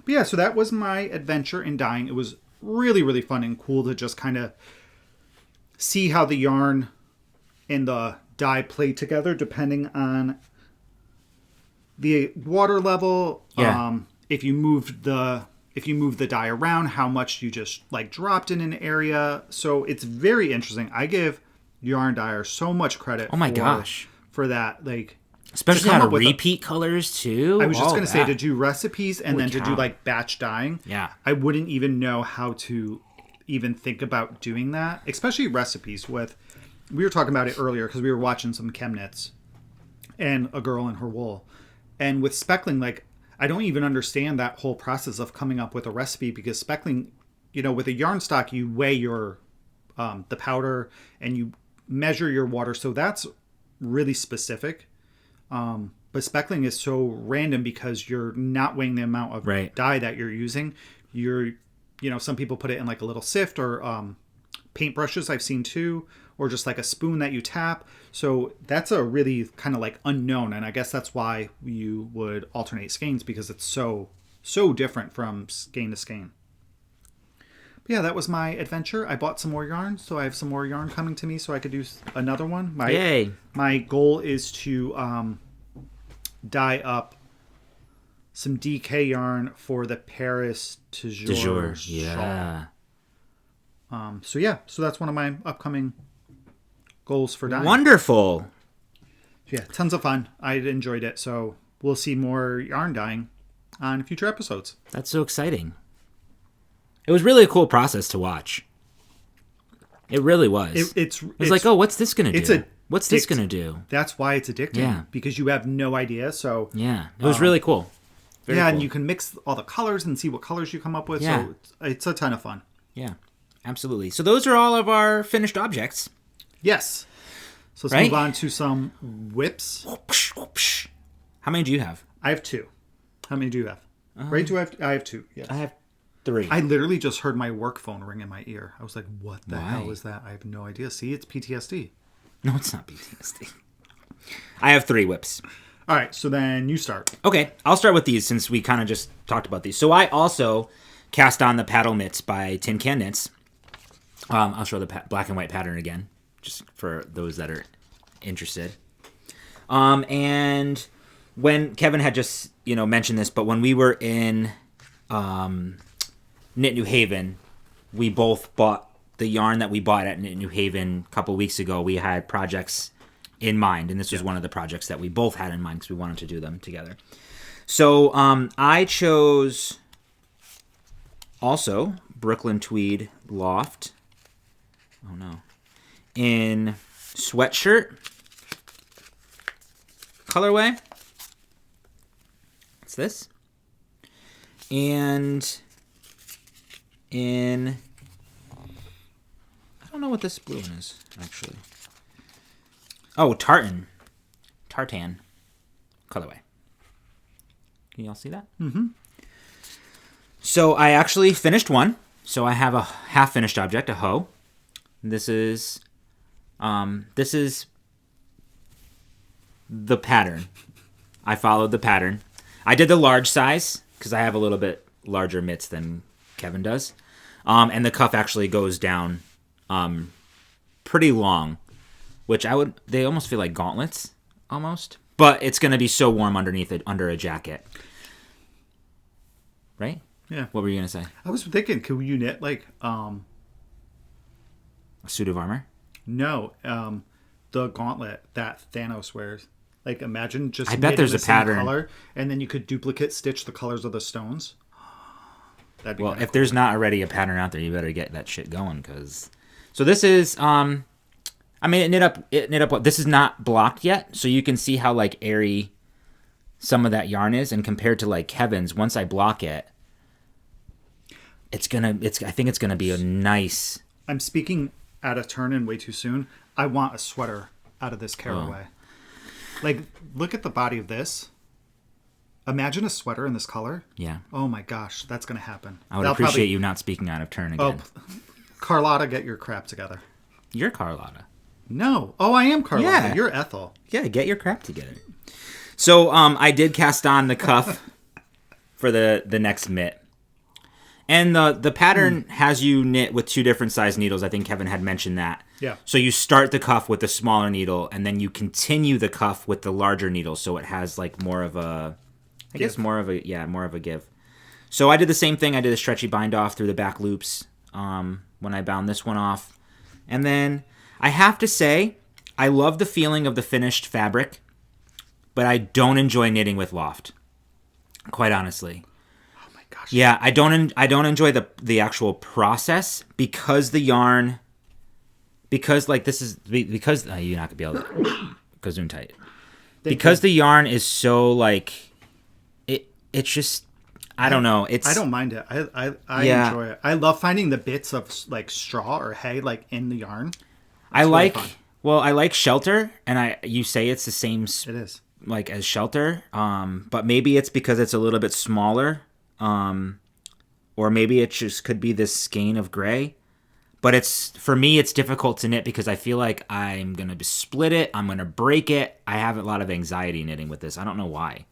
But yeah, so that was my adventure in dyeing. It was really, really fun and cool to just kind of see how the yarn and the dye play together depending on the water level. Yeah. If you move the dye around, how much you just like dropped in an area. So it's very interesting. I give yarn dyers so much credit. Oh my gosh. For that, like, especially how to repeat colors too. I was just going to say, to do recipes and then to do like batch dyeing. Yeah. I wouldn't even know how to even think about doing that, especially recipes with, we were talking about it earlier because we were watching some chem knits. and a girl in her wool. And with speckling, like, I don't even understand that whole process of coming up with a recipe, because speckling, with a yarn stock, you weigh your the powder and you measure your water, so that's really specific. But speckling is so random because you're not weighing the amount of dye that you're using. Some people put it in like a little sift or paintbrushes I've seen too, or just like a spoon that you tap. So that's a really kind of like unknown, and I guess that's why you would alternate skeins, because it's so different from skein to skein. But yeah, that was my adventure. I bought some more yarn, so I have some more yarn coming to me so I could do another one. Yay! My goal is to dye up some DK yarn for the Paris Toujours yeah. shawl. So that's one of my upcoming goals for dyeing. Wonderful. Yeah, tons of fun. I enjoyed it. So we'll see more yarn dyeing on future episodes. That's so exciting. It was really a cool process to watch. It really was. It's like, oh, what's this going to do? What's this going to do? That's why it's addicting. Yeah. Because you have no idea. So yeah, it was really cool. Very cool. And you can mix all the colors and see what colors you come up with. Yeah. So it's a ton of fun. Yeah, absolutely. So those are all of our finished objects. Yes. So let's move on to some whips. Whoopsh, whoopsh. How many do you have? I have 2. How many do you have? Right? I have 2. Yes. I have 3. I literally just heard my work phone ring in my ear. I was like, what the hell is that? I have no idea. See, it's PTSD. No, it's not PTSD. I have 3 whips. All right, so then you start. Okay, I'll start with these since we kind of just talked about these. So I also cast on the paddle mitts by Tin Can Knits. I'll show the black and white pattern again, just for those that are interested. And when Kevin had just mentioned this, but when we were in Knit New Haven, we both bought the yarn that we bought at Knit New Haven a couple weeks ago. We had projects in mind, and this was one of the projects that we both had in mind because we wanted to do them together. So I chose also Brooklyn Tweed Loft. Oh no. In sweatshirt colorway. What's this? And in, I don't know what this blue one is, actually. Oh, tartan colorway. Can y'all see that? Mm-hmm. So I actually finished one. So I have a half-finished object, a hoe. This is the pattern. I followed the pattern. I did the large size because I have a little bit larger mitts than Kevin does. And the cuff actually goes down pretty long, which they almost feel like gauntlets almost. But it's going to be so warm underneath it, under a jacket. Right? Yeah. What were you going to say? I was thinking, could you knit like a suit of armor? No, the gauntlet that Thanos wears. Like, imagine just I bet there's a pattern color, and then you could duplicate stitch the colors of the stones. That'd be if there's not already a pattern out there, you better get that shit going. So this is it knit up. This is not blocked yet, so you can see how like airy some of that yarn is, and compared to like Kevin's, once I block it, I think it's gonna be a nice. I'm speaking out of turn and way too soon. I want a sweater out of this caraway. Like, look at the body of this. Imagine a sweater in this color. Yeah. Oh my gosh, that's gonna happen. I would appreciate you not speaking out of turn again. Oh, Carlotta, get your crap together. You're Carlotta. No. Oh, I am Carlotta. Yeah. You're Ethel. Yeah, get your crap together. So I did cast on the cuff for the next mitt. And the pattern has you knit with 2 different size needles. I think Kevin had mentioned that. Yeah. So you start the cuff with the smaller needle, and then you continue the cuff with the larger needle, so it has like more of a give. So I did the same thing. I did a stretchy bind off through the back loops when I bound this one off. And then I have to say, I love the feeling of the finished fabric, but I don't enjoy knitting with loft, quite honestly. Oh my gosh. Yeah, I don't enjoy the actual process because the yarn, because like this is because you're not gonna be able to gazoon tight. because the yarn is so like it's just I don't know. I don't mind it. I enjoy it. I love finding the bits of like straw or hay like in the yarn. I like I like Shelter, and you say it's the same. It is like as Shelter, but maybe it's because it's a little bit smaller, or maybe it just could be this skein of gray. But for me, it's difficult to knit because I feel like I'm gonna split it. I'm gonna break it. I have a lot of anxiety knitting with this. I don't know why.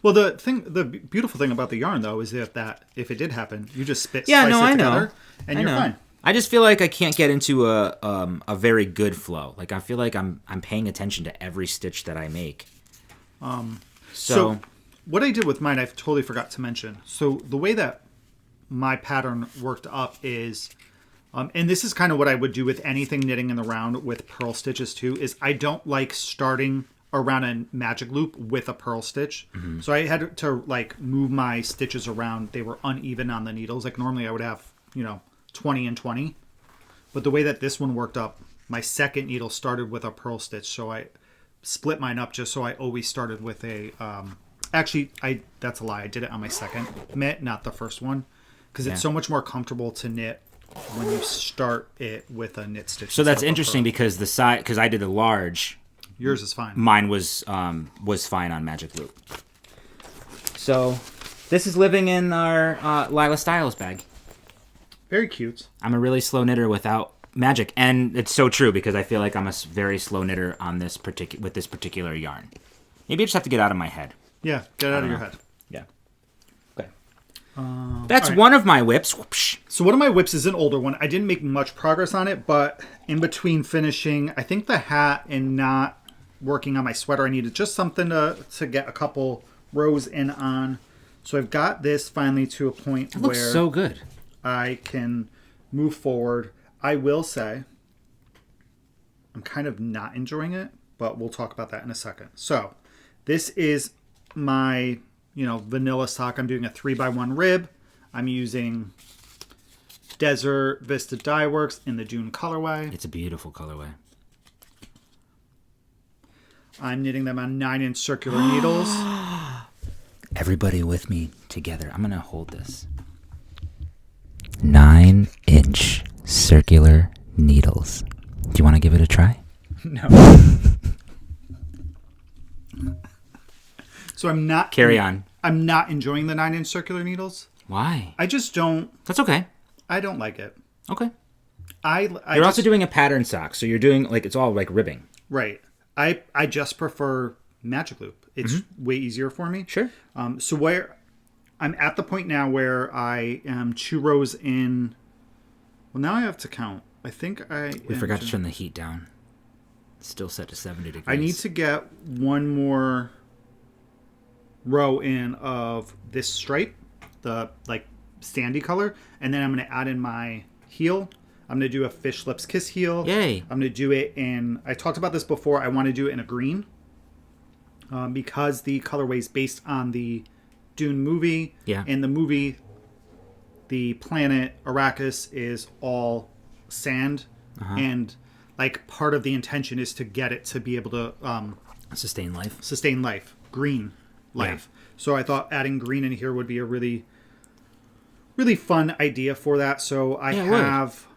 Well, the beautiful thing about the yarn though is if it did happen, you just splice it together, and you're fine. I just feel like I can't get into a very good flow. Like I feel like I'm paying attention to every stitch that I make. So what I did with mine, I totally forgot to mention. So the way that my pattern worked up is, and this is kind of what I would do with anything knitting in the round with purl stitches too, is I don't like starting around a magic loop with a purl stitch. Mm-hmm. So I had to like move my stitches around. They were uneven on the needles. Like normally I would have, 20 and 20. But the way that this one worked up, my second needle started with a purl stitch. So I split mine up just so I always started with a... that's a lie. I did it on my second mitt, not the first one. Because it's so much more comfortable to knit when you start it with a knit stitch. So that's interesting because the size... Because I did a large... Yours is fine. Mine was fine on Magic Loop. So this is living in our Lila Styles bag. Very cute. I'm a really slow knitter without magic, and it's so true because I feel like I'm a very slow knitter on this particular yarn. Maybe I just have to get out of my head. Yeah, get out of your head. Yeah. Okay. That's one of my whips. Whoopsh. So one of my whips is an older one. I didn't make much progress on it, but in between finishing, I think the hat and not working on my sweater, I needed just something to get a couple rows in on. So I've got this finally to a point where... It looks so good. I can move forward. I will say I'm kind of not enjoying it, but we'll talk about that in a second. So this is my, vanilla sock. I'm doing a 3x1 rib. I'm using Desert Vista Dye Works in the Dune colorway. It's a beautiful colorway. I'm knitting them on 9-inch circular needles. Everybody with me together. I'm going to hold this. 9-inch circular needles. Do you want to give it a try? No. So I'm not... Carry on. I'm not enjoying the 9-inch circular needles. Why? I just don't... That's okay. I don't like it. Okay. You're also doing a pattern sock, so you're doing, it's all, ribbing. Right. I just prefer Magic Loop. It's way easier for me. Sure. So where... I'm at the point now where I am 2 rows in... Well, now I have to count. I think We forgot to turn the heat down. It's still set to 70 degrees. I need to get one more row in of this stripe, the sandy color, and then I'm going to add in my heel. I'm going to do a Fish Lips Kiss heel. Yay. I'm going to do it in... I talked about this before. I want to do it in a green because the colorway is based on the Dune movie. Yeah. In the movie, the planet Arrakis is all sand, and part of the intention is to get it to be able to sustain life, green life. Yeah. So I thought adding green in here would be a really, really fun idea for that. So I have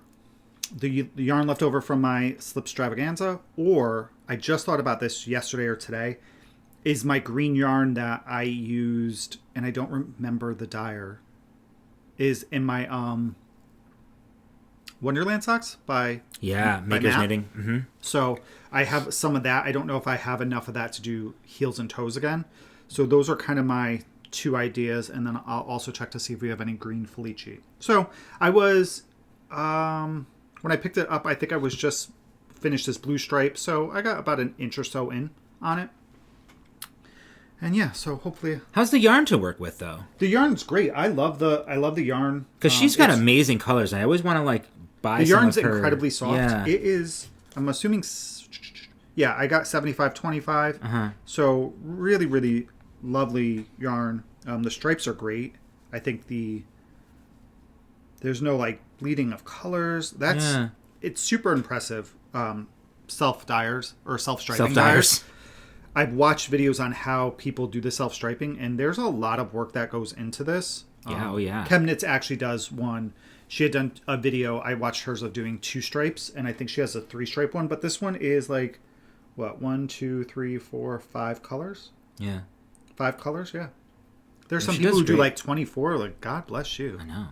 the yarn left over from my Slip Stravaganza, or I just thought about this yesterday or today. Is my green yarn that I used, and I don't remember the dyer, is in my Wonderland socks by Maker's Knitting. Mm-hmm. So I have some of that. I don't know if I have enough of that to do heels and toes again. So those are kind of my 2 ideas, and then I'll also check to see if we have any green Felici. So I was, when I picked it up, I think I was just finished this blue stripe, so I got about an inch or so in on it. And yeah, so hopefully... How's the yarn to work with, though? The yarn's great. I love the yarn. Because she's got amazing colors. I always want to, buy the some yarn's of her. Incredibly soft. Yeah. It is, I'm assuming... Yeah, I got 75/25. So really, really lovely yarn. The stripes are great. I think there's no, bleeding of colors. It's super impressive. Self-dyers or self-striping dyers. I've watched videos on how people do the self-striping, and there's a lot of work that goes into this. Yeah, oh yeah. Chemnitz actually does one. She had done a video. I watched hers of doing 2 stripes, and I think she has a 3-stripe one. But this one is like, what, 1, 2, 3, 4, 5 colors? Yeah. 5 colors, yeah. There's some people who do like 24. Like, God bless you. I know.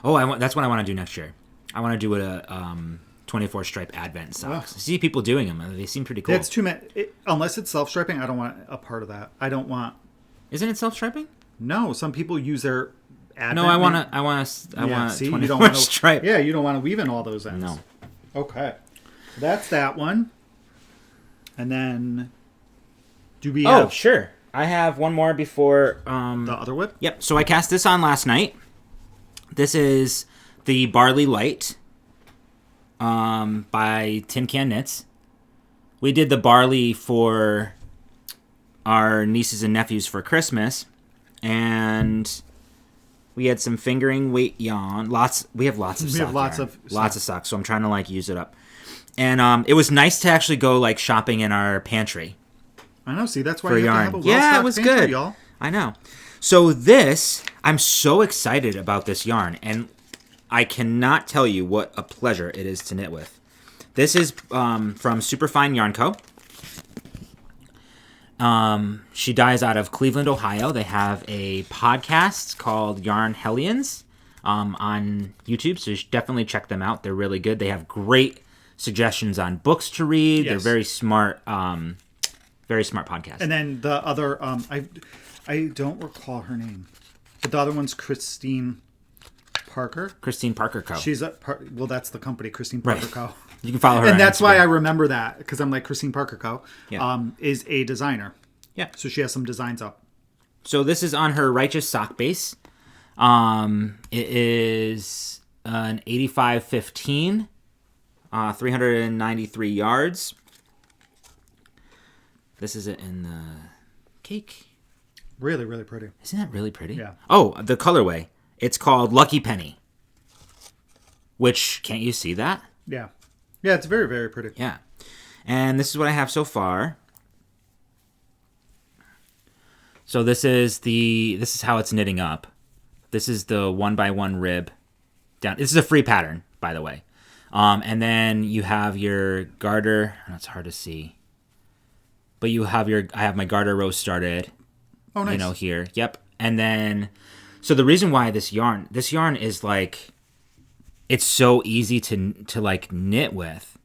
Oh, that's what I want to do next year. I want to do a 24 stripe Advent socks. I see people doing them. They seem pretty cool. That's too many. Unless it's self-striping, I don't want a part of that. I don't want. Isn't it self-striping? No, some people use their Advent. No, I want see, 24 you don't want to, stripe. Yeah, you don't want to weave in all those ends. No. Okay. So that's that one. And then, do we Oh, have... sure. I have one more before... the other whip? Yep. So I cast this on last night. This is the Barley Light by Tin Can Knits. We did the barley for our nieces and nephews for Christmas, and we had some fingering weight yarn. We have lots of socks, so I'm trying to like use it up. And it was nice to actually go like shopping in our pantry. I know. See, that's why you have to have a yeah, it was pantry, good. Y'all. I know. So this, I'm so excited about this yarn, and I cannot tell you what a pleasure it is to knit with. This is from Superfine Yarn Co. She dies out of Cleveland, Ohio. They have a podcast called Yarn Hellions on YouTube, so you should definitely check them out. They're really good. They have great suggestions on books to read. Yes. They're very smart podcast. And then the other, I don't recall her name, but the other one's Christine Parker. Christine Parker Co. She's that's the company, Christine Parker Co. You can follow her. And that's Instagram. Why I remember that, because I'm like, Christine Parker Co. Yeah. Is a designer. Yeah. So she has some designs up. So this is on her Righteous Sock base. It is an 85-15, 393 yards. This is it in the cake. Really, really pretty. Isn't that really pretty? Yeah. Oh, the colorway. It's called Lucky Penny. Which, can't you see that? Yeah. Yeah, it's very, very pretty. Yeah. And this is what I have so far. So this is how it's knitting up. This is the 1x1 rib down. This is a free pattern, by the way. And then you have your garter. It's hard to see. But I have my garter row started. Oh, nice. Here. Yep. And then, so the reason why this yarn is like, it's so easy to like knit with.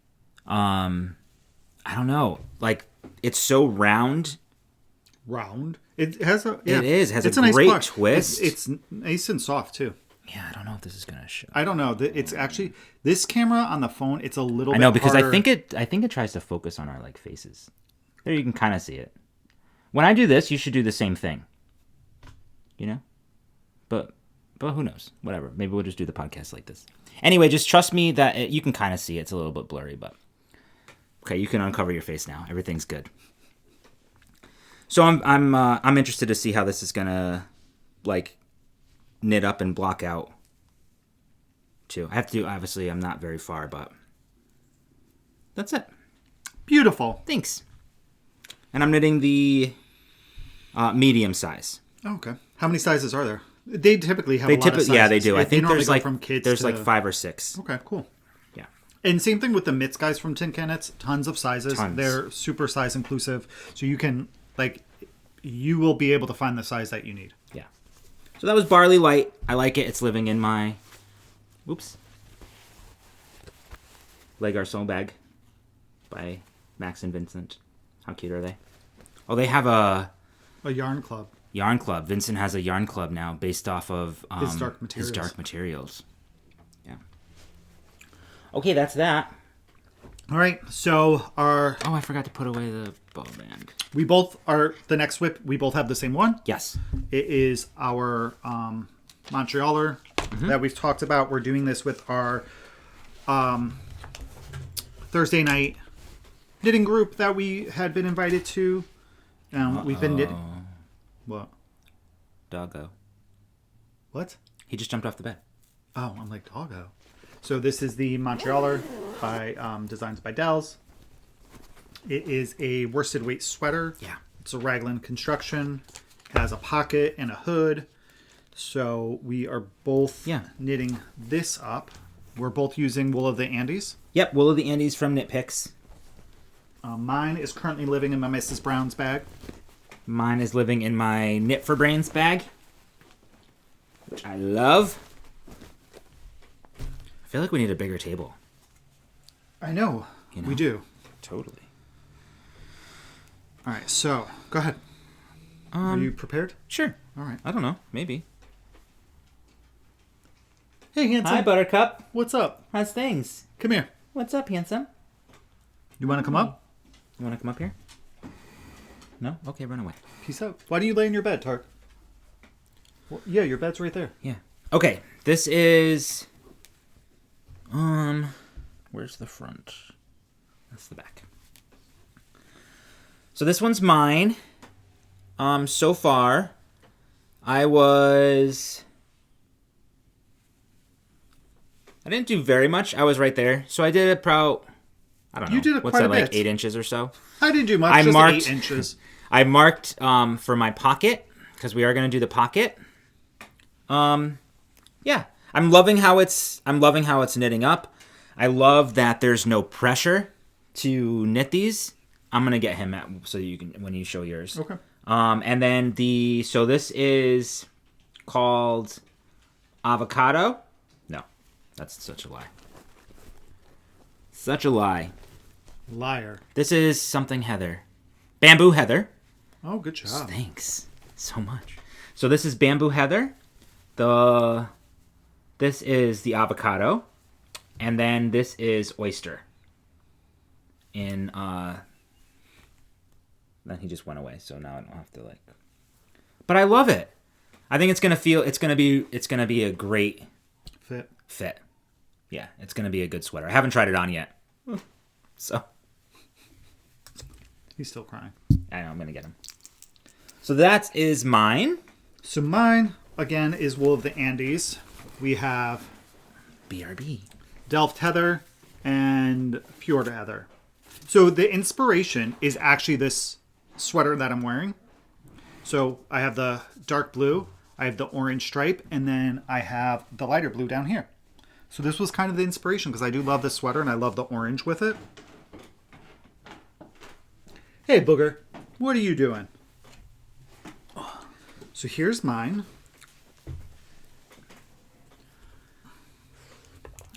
I don't know. Like, it's so round. Round? It has a... Yeah. It is. It has a great nice twist. It's nice and soft, too. Yeah, I don't know if this is going to show. I don't know. It's actually... This camera on the phone, it's a little bit I know, because harder. I think it tries to focus on our like faces. There you can kind of see it. When I do this, you should do the same thing. You know? But who knows? Whatever. Maybe we'll just do the podcast like this. Anyway, just trust me that you can kind of see it. It's a little bit blurry, but... Okay, you can uncover your face now. Everything's good. So I'm interested to see how this is gonna like knit up and block out too. I have to do, obviously I'm not very far, but that's it. Beautiful. Thanks. And I'm knitting the medium size. Oh, okay. How many sizes are there? They typically have a lot of sizes. Yeah, they do. I think there's like from kids there's to... like 5 or 6. Okay, cool. Yeah. And same thing with the mitts guys from Tin Can Knits. Tons of sizes. Tons. They're super size inclusive. So you can you will be able to find the size that you need. Yeah. So that was Barley Light. I like it. It's living in my Les Garçons bag by Max and Vincent. How cute are they? Oh, they have a yarn club. Yarn club. Vincent has a yarn club now based off of his dark materials. Yeah. Okay, that's that. All right. So I forgot to put away the bow band. We both are the next whip. We both have the same one. Yes. It is our Montrealer that we've talked about. We're doing this with our Thursday night knitting group that we had been invited to. We've been knitting. What? Doggo. What? He just jumped off the bed. Oh, I'm like, doggo. So this is the Montrealer by Designs by Dells. It is a worsted weight sweater. Yeah. It's a raglan construction. It has a pocket and a hood. So we are both knitting this up. We're both using Wool of the Andes. Yep, Wool of the Andes from Knit Picks. Mine is currently living in my Mrs. Brown's bag. Mine is living in my Knit for Brains bag, which I love. I feel like we need a bigger table. I know. We do. Totally. All right, so go ahead. Are you prepared? Sure. All right. I don't know. Maybe. Hey, handsome. Hi, Buttercup. What's up? How's things? Come here. What's up, handsome? You want to come up? You want to come up here? No? Okay, run away. Peace out. Why don't you lay in your bed, Tart? Well, yeah, your bed's right there. Yeah. Okay, this is... Where's the front? That's the back. So this one's mine. So far, I didn't do very much. I was right there. So I did about, I don't know. You did what's quite that, a bit. like 8 inches or so? I didn't do much, just 8 inches. I marked for my pocket, because we are going to do the pocket. Yeah. I'm loving how it's knitting up. I love that there's no pressure to knit these. I'm going to get him so you can, when you show yours. Okay. And then so this is called Avocado. No, that's such a lie. Such a lie. Liar. This is something Heather. Bamboo Heather. Oh, good job. Thanks so much. So this is Bamboo Heather. This is the Avocado. And then this is Oyster. Then he just went away, so now I don't have to But I love it. I think it's gonna be a great fit. Yeah, it's gonna be a good sweater. I haven't tried it on yet, so he's still crying. I know I'm gonna get him. So that is mine. So mine again is Wool of the Andes. We have BRB, Delft Heather, and Fjord Heather. So the inspiration is actually this sweater that I'm wearing. So I have the dark blue, I have the orange stripe, and then I have the lighter blue down here. So this was kind of the inspiration because I do love this sweater and I love the orange with it. Hey, Booger, what are you doing? So here's mine.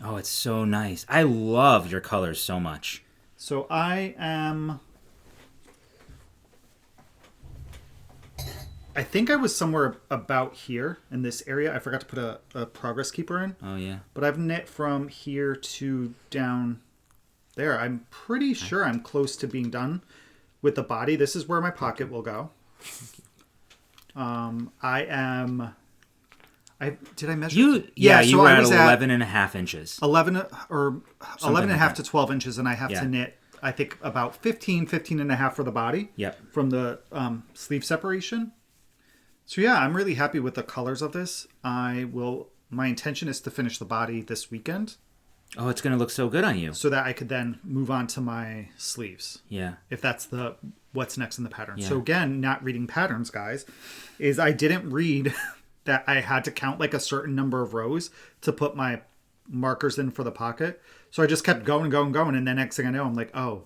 Oh, it's so nice. I love your colors so much. So I think I was somewhere about here in this area. I forgot to put a progress keeper in. Oh, yeah. But I've knit from here to down there. I'm pretty sure I'm close to being done with the body. This is where my pocket will go. Did I measure? You were at 11 and a half inches. 11 or 11 and a half that. to 12 inches, and I have to knit, I think, about 15 and a half for the body. Yep. From the sleeve separation. So yeah, I'm really happy with the colors of this. My intention is to finish the body this weekend. Oh, it's going to look so good on you. So that I could then move on to my sleeves. Yeah. If that's what's next in the pattern. Yeah. So again, not reading patterns, guys, is I didn't read that I had to count like a certain number of rows to put my markers in for the pocket. So I just kept going. And then next thing I know, I'm like, oh,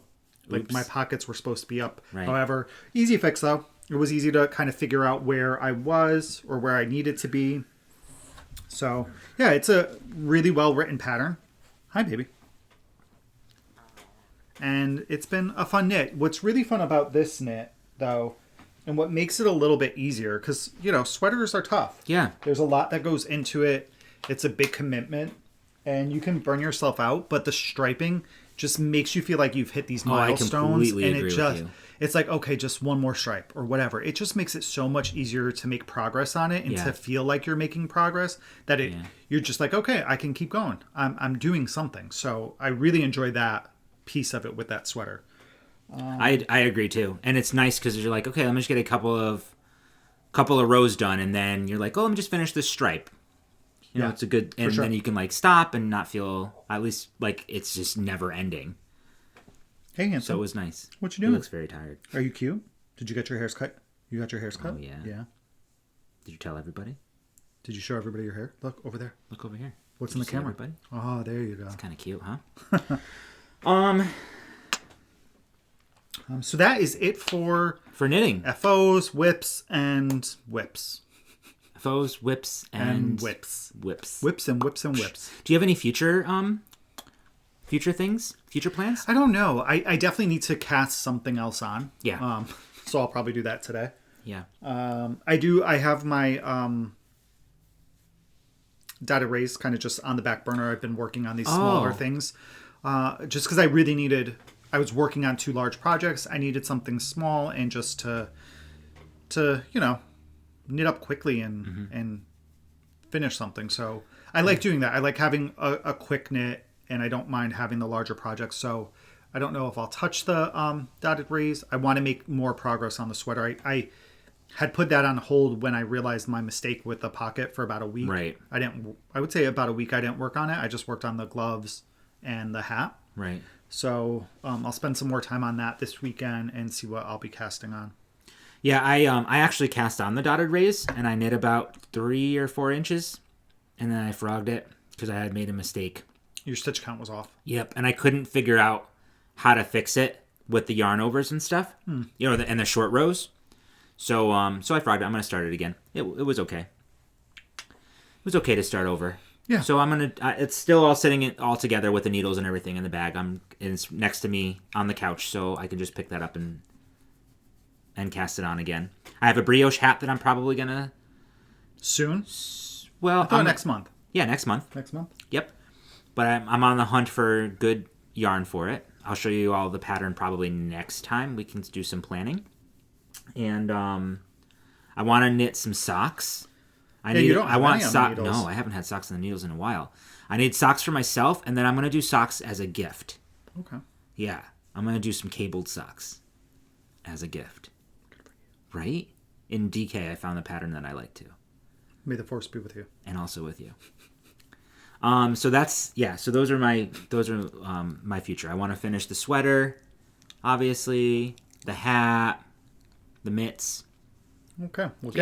like my pockets were supposed to be up. Right. However, easy fix though. It was easy to kind of figure out where I was or where I needed to be. So yeah, it's a really well written pattern. Hi, baby. And it's been a fun knit. What's really fun about this knit, though, and what makes it a little bit easier, because, sweaters are tough. Yeah. There's a lot that goes into it. It's a big commitment, and you can burn yourself out, but the striping just makes you feel like you've hit these milestones. I completely and agree with you. It's like, okay, just one more stripe or whatever. It just makes it so much easier to make progress on it and to feel like you're making progress that you're just like, okay, I can keep going. I'm doing something. So I really enjoy that piece of it with that sweater. I agree too. And it's nice because you're like, okay, let me just get a couple of rows done. And then you're like, oh, let me just finish this stripe. It's a good, and then you can like stop and not feel, at least like it's just never ending. Hey, handsome. So it was nice. What you doing? He looks very tired. Are you cute? Did you get your hairs cut? You got your hairs cut? Oh, yeah. Yeah. Did you tell everybody? Did you show everybody your hair? Look, over there. Look over here. What's in the camera? Everybody? Oh, there you go. It's kind of cute, huh? So that is it for knitting. FOs, whips, and whips. FOs, whips, and whips. Whips. Whips and whips and whips. Do you have any future things? Future plans? I don't know. I definitely need to cast something else on. Yeah. So I'll probably do that today. Yeah. I have my dotted rays kind of just on the back burner. I've been working on these smaller things. Just because I was working on 2 large projects. I needed something small and just to knit up quickly and finish something. So I like doing that. I like having a quick knit, and I don't mind having the larger projects. So I don't know if I'll touch the dotted rays. I want to make more progress on the sweater. I had put that on hold when I realized my mistake with the pocket for about a week. Right. I would say about a week I didn't work on it. I just worked on the gloves and the hat. Right. So I'll spend some more time on that this weekend and see what I'll be casting on. Yeah, I actually cast on the dotted rays, and I knit about 3 or 4 inches, and then I frogged it because I had made a mistake. Your stitch count was off. Yep, and I couldn't figure out how to fix it with the yarn overs and stuff, and the short rows. So I frogged it. I'm gonna start it again. It was okay. It was okay to start over. Yeah. So it's still all sitting all together with the needles and everything in the bag. It's next to me on the couch, so I can just pick that up and cast it on again. I have a brioche hat that I'm probably gonna soon. Well, next month. Yeah, next month. Next month. Yep. But I'm on the hunt for good yarn for it. I'll show you all the pattern probably next time. We can do some planning. And I want to knit some socks. I want socks. No, I haven't had socks on the needles in a while. I need socks for myself, and then I'm going to do socks as a gift. Okay. Yeah, I'm going to do some cabled socks as a gift. Right? In DK, I found the pattern that I like too. May the force be with you. And also with you. So those are my future. I want to finish the sweater, obviously, the hat, the mitts. Okay. We've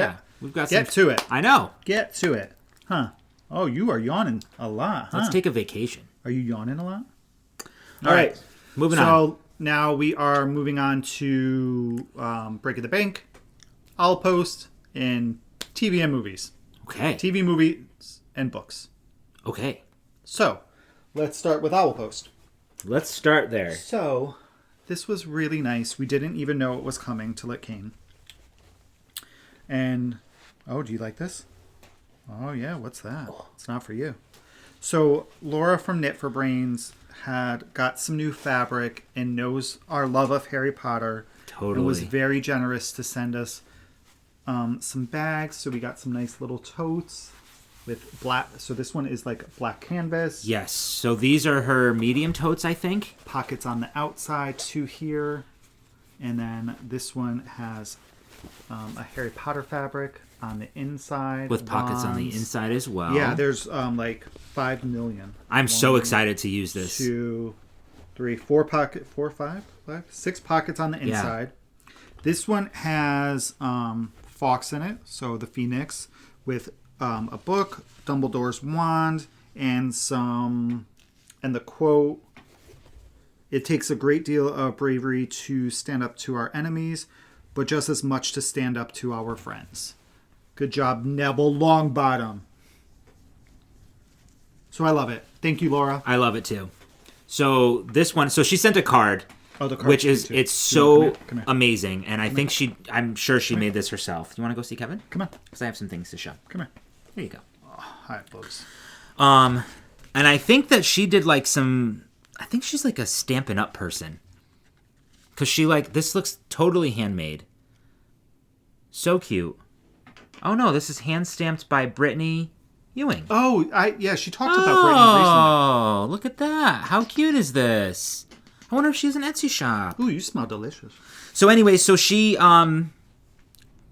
got get to it. I know. Get to it. Huh. Oh, you are yawning a lot, huh? Let's take a vacation. Are you yawning a lot? All right. Moving on. So now we are moving on to Break of the Bank, Owl Post, and TV and movies. Okay. TV, movies, and books. Okay. So let's start with Owl Post. Let's start there. So this was really nice. We didn't even know it was coming till it came. And, oh, do you like this? Oh, yeah, what's that? It's not for you. So Laura from Knit for Brains had got some new fabric and knows our love of Harry Potter. Totally. And was very generous to send us some bags. So we got some nice little totes with black. So this one is like black canvas. Yes. So these are her medium totes, I think. Pockets on the outside to here. And then this one has a Harry Potter fabric on the inside. With pockets on the inside as well. Yeah, there's like 5 million. I'm so excited to use this. 2, 3, 4 pockets. 4, 5, 6 pockets on the inside. Yeah. This one has Fawkes in it, so the Phoenix, with a book, Dumbledore's wand, and the quote, "It takes a great deal of bravery to stand up to our enemies, but just as much to stand up to our friends. Good job, Neville Longbottom." So I love it. Thank you, Laura. I love it too. So this one, so she sent a card, the card which is, it's so come here. amazing. And I think I'm sure she made this herself. You want to go see Kevin? Come on. Because I have some things to show. Come here. There you go. Oh, hi, folks. And I think that she did I think she's like a Stampin' Up person. Because she this looks totally handmade. So cute. Oh no, this is hand stamped by Brittany Ewing. Oh, she talked about Brittany recently. Oh, look at that. How cute is this? I wonder if she has an Etsy shop. Ooh, you smell delicious. So anyway, so she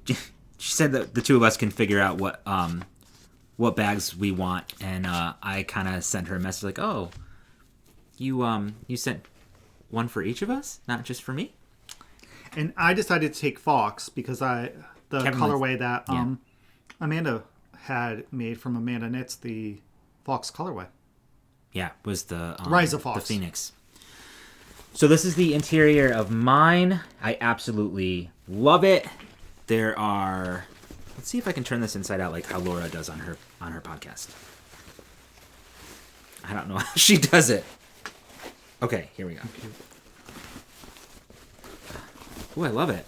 she said that the two of us can figure out what bags we want, and I kind of sent her a message like, "Oh, you sent one for each of us, not just for me. And I decided to take Fox because the colorway that Amanda had made from Amanda Knits, the Fox colorway. Yeah, was the Rise of Fox. The Phoenix. So this is the interior of mine. I absolutely love it. There are... Let's see if I can turn this inside out like how Laura does on her podcast. I don't know how she does it. Okay, here we go. Oh, I love it.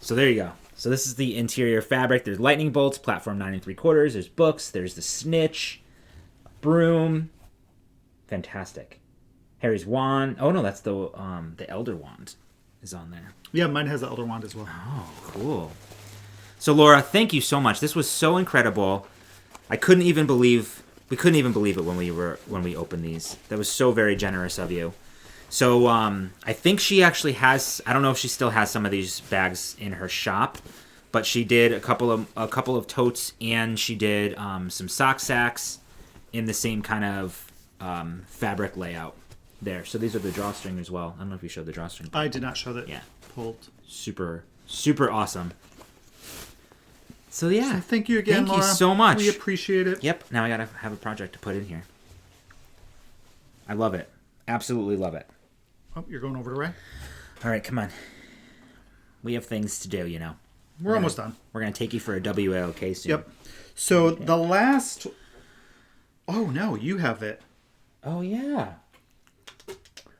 So there you go. So this is the interior fabric. There's lightning bolts, platform 9 3/4. There's books. There's the snitch, broom. Fantastic. Harry's wand. Oh no, that's the elder wand is on there. Yeah, mine has the elder wand as well. Oh, cool. So Laura, thank you so much. This was so incredible. We couldn't even believe it when we opened these. That was so very generous of you. So I think she actually has. I don't know if she still has some of these bags in her shop, but she did a couple of totes, and she did some sock sacks in the same kind of fabric layout there. So these are the drawstring as well. I don't know if you showed the drawstring. I did not show that. Yeah, pulled. Super awesome. So yeah, so thank you again, Laura. Thank you so much. We appreciate it. Yep. Now I gotta have a project to put in here. I love it. Absolutely love it. Oh, you're going over to Ray? All right, come on. We have things to do, you know. We're almost done. We're going to take you for a WAOK soon. Yep. So the last... Oh, no, you have it. Oh, yeah.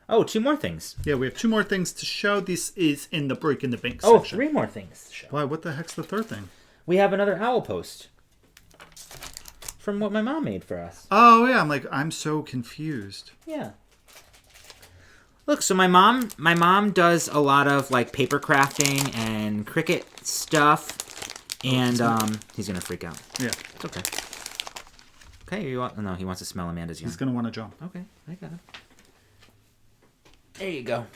Oh, 2 more things. Yeah, we have 2 more things to show. This is in the Break in the Bank section. section. 3 more things to show. Why, what the heck's the third thing? We have another owl post from what my mom made for us. Oh, yeah. I'm so confused. Yeah. Look, so my mom does a lot of like paper crafting and Cricut stuff, and he's gonna freak out. Yeah, it's okay. Okay, no, he wants to smell Amanda's yarn. He's gonna want to jump. Okay, I got it. There you go.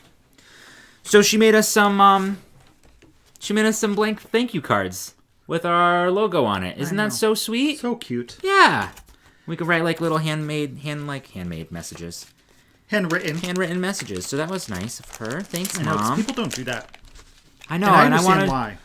So she made us some blank thank you cards with our logo on it. Isn't that so sweet? So cute. Yeah, we could write like little handmade messages. Handwritten messages. So that was nice of her. Thanks, Mom. People don't do that. I know, and I understand why.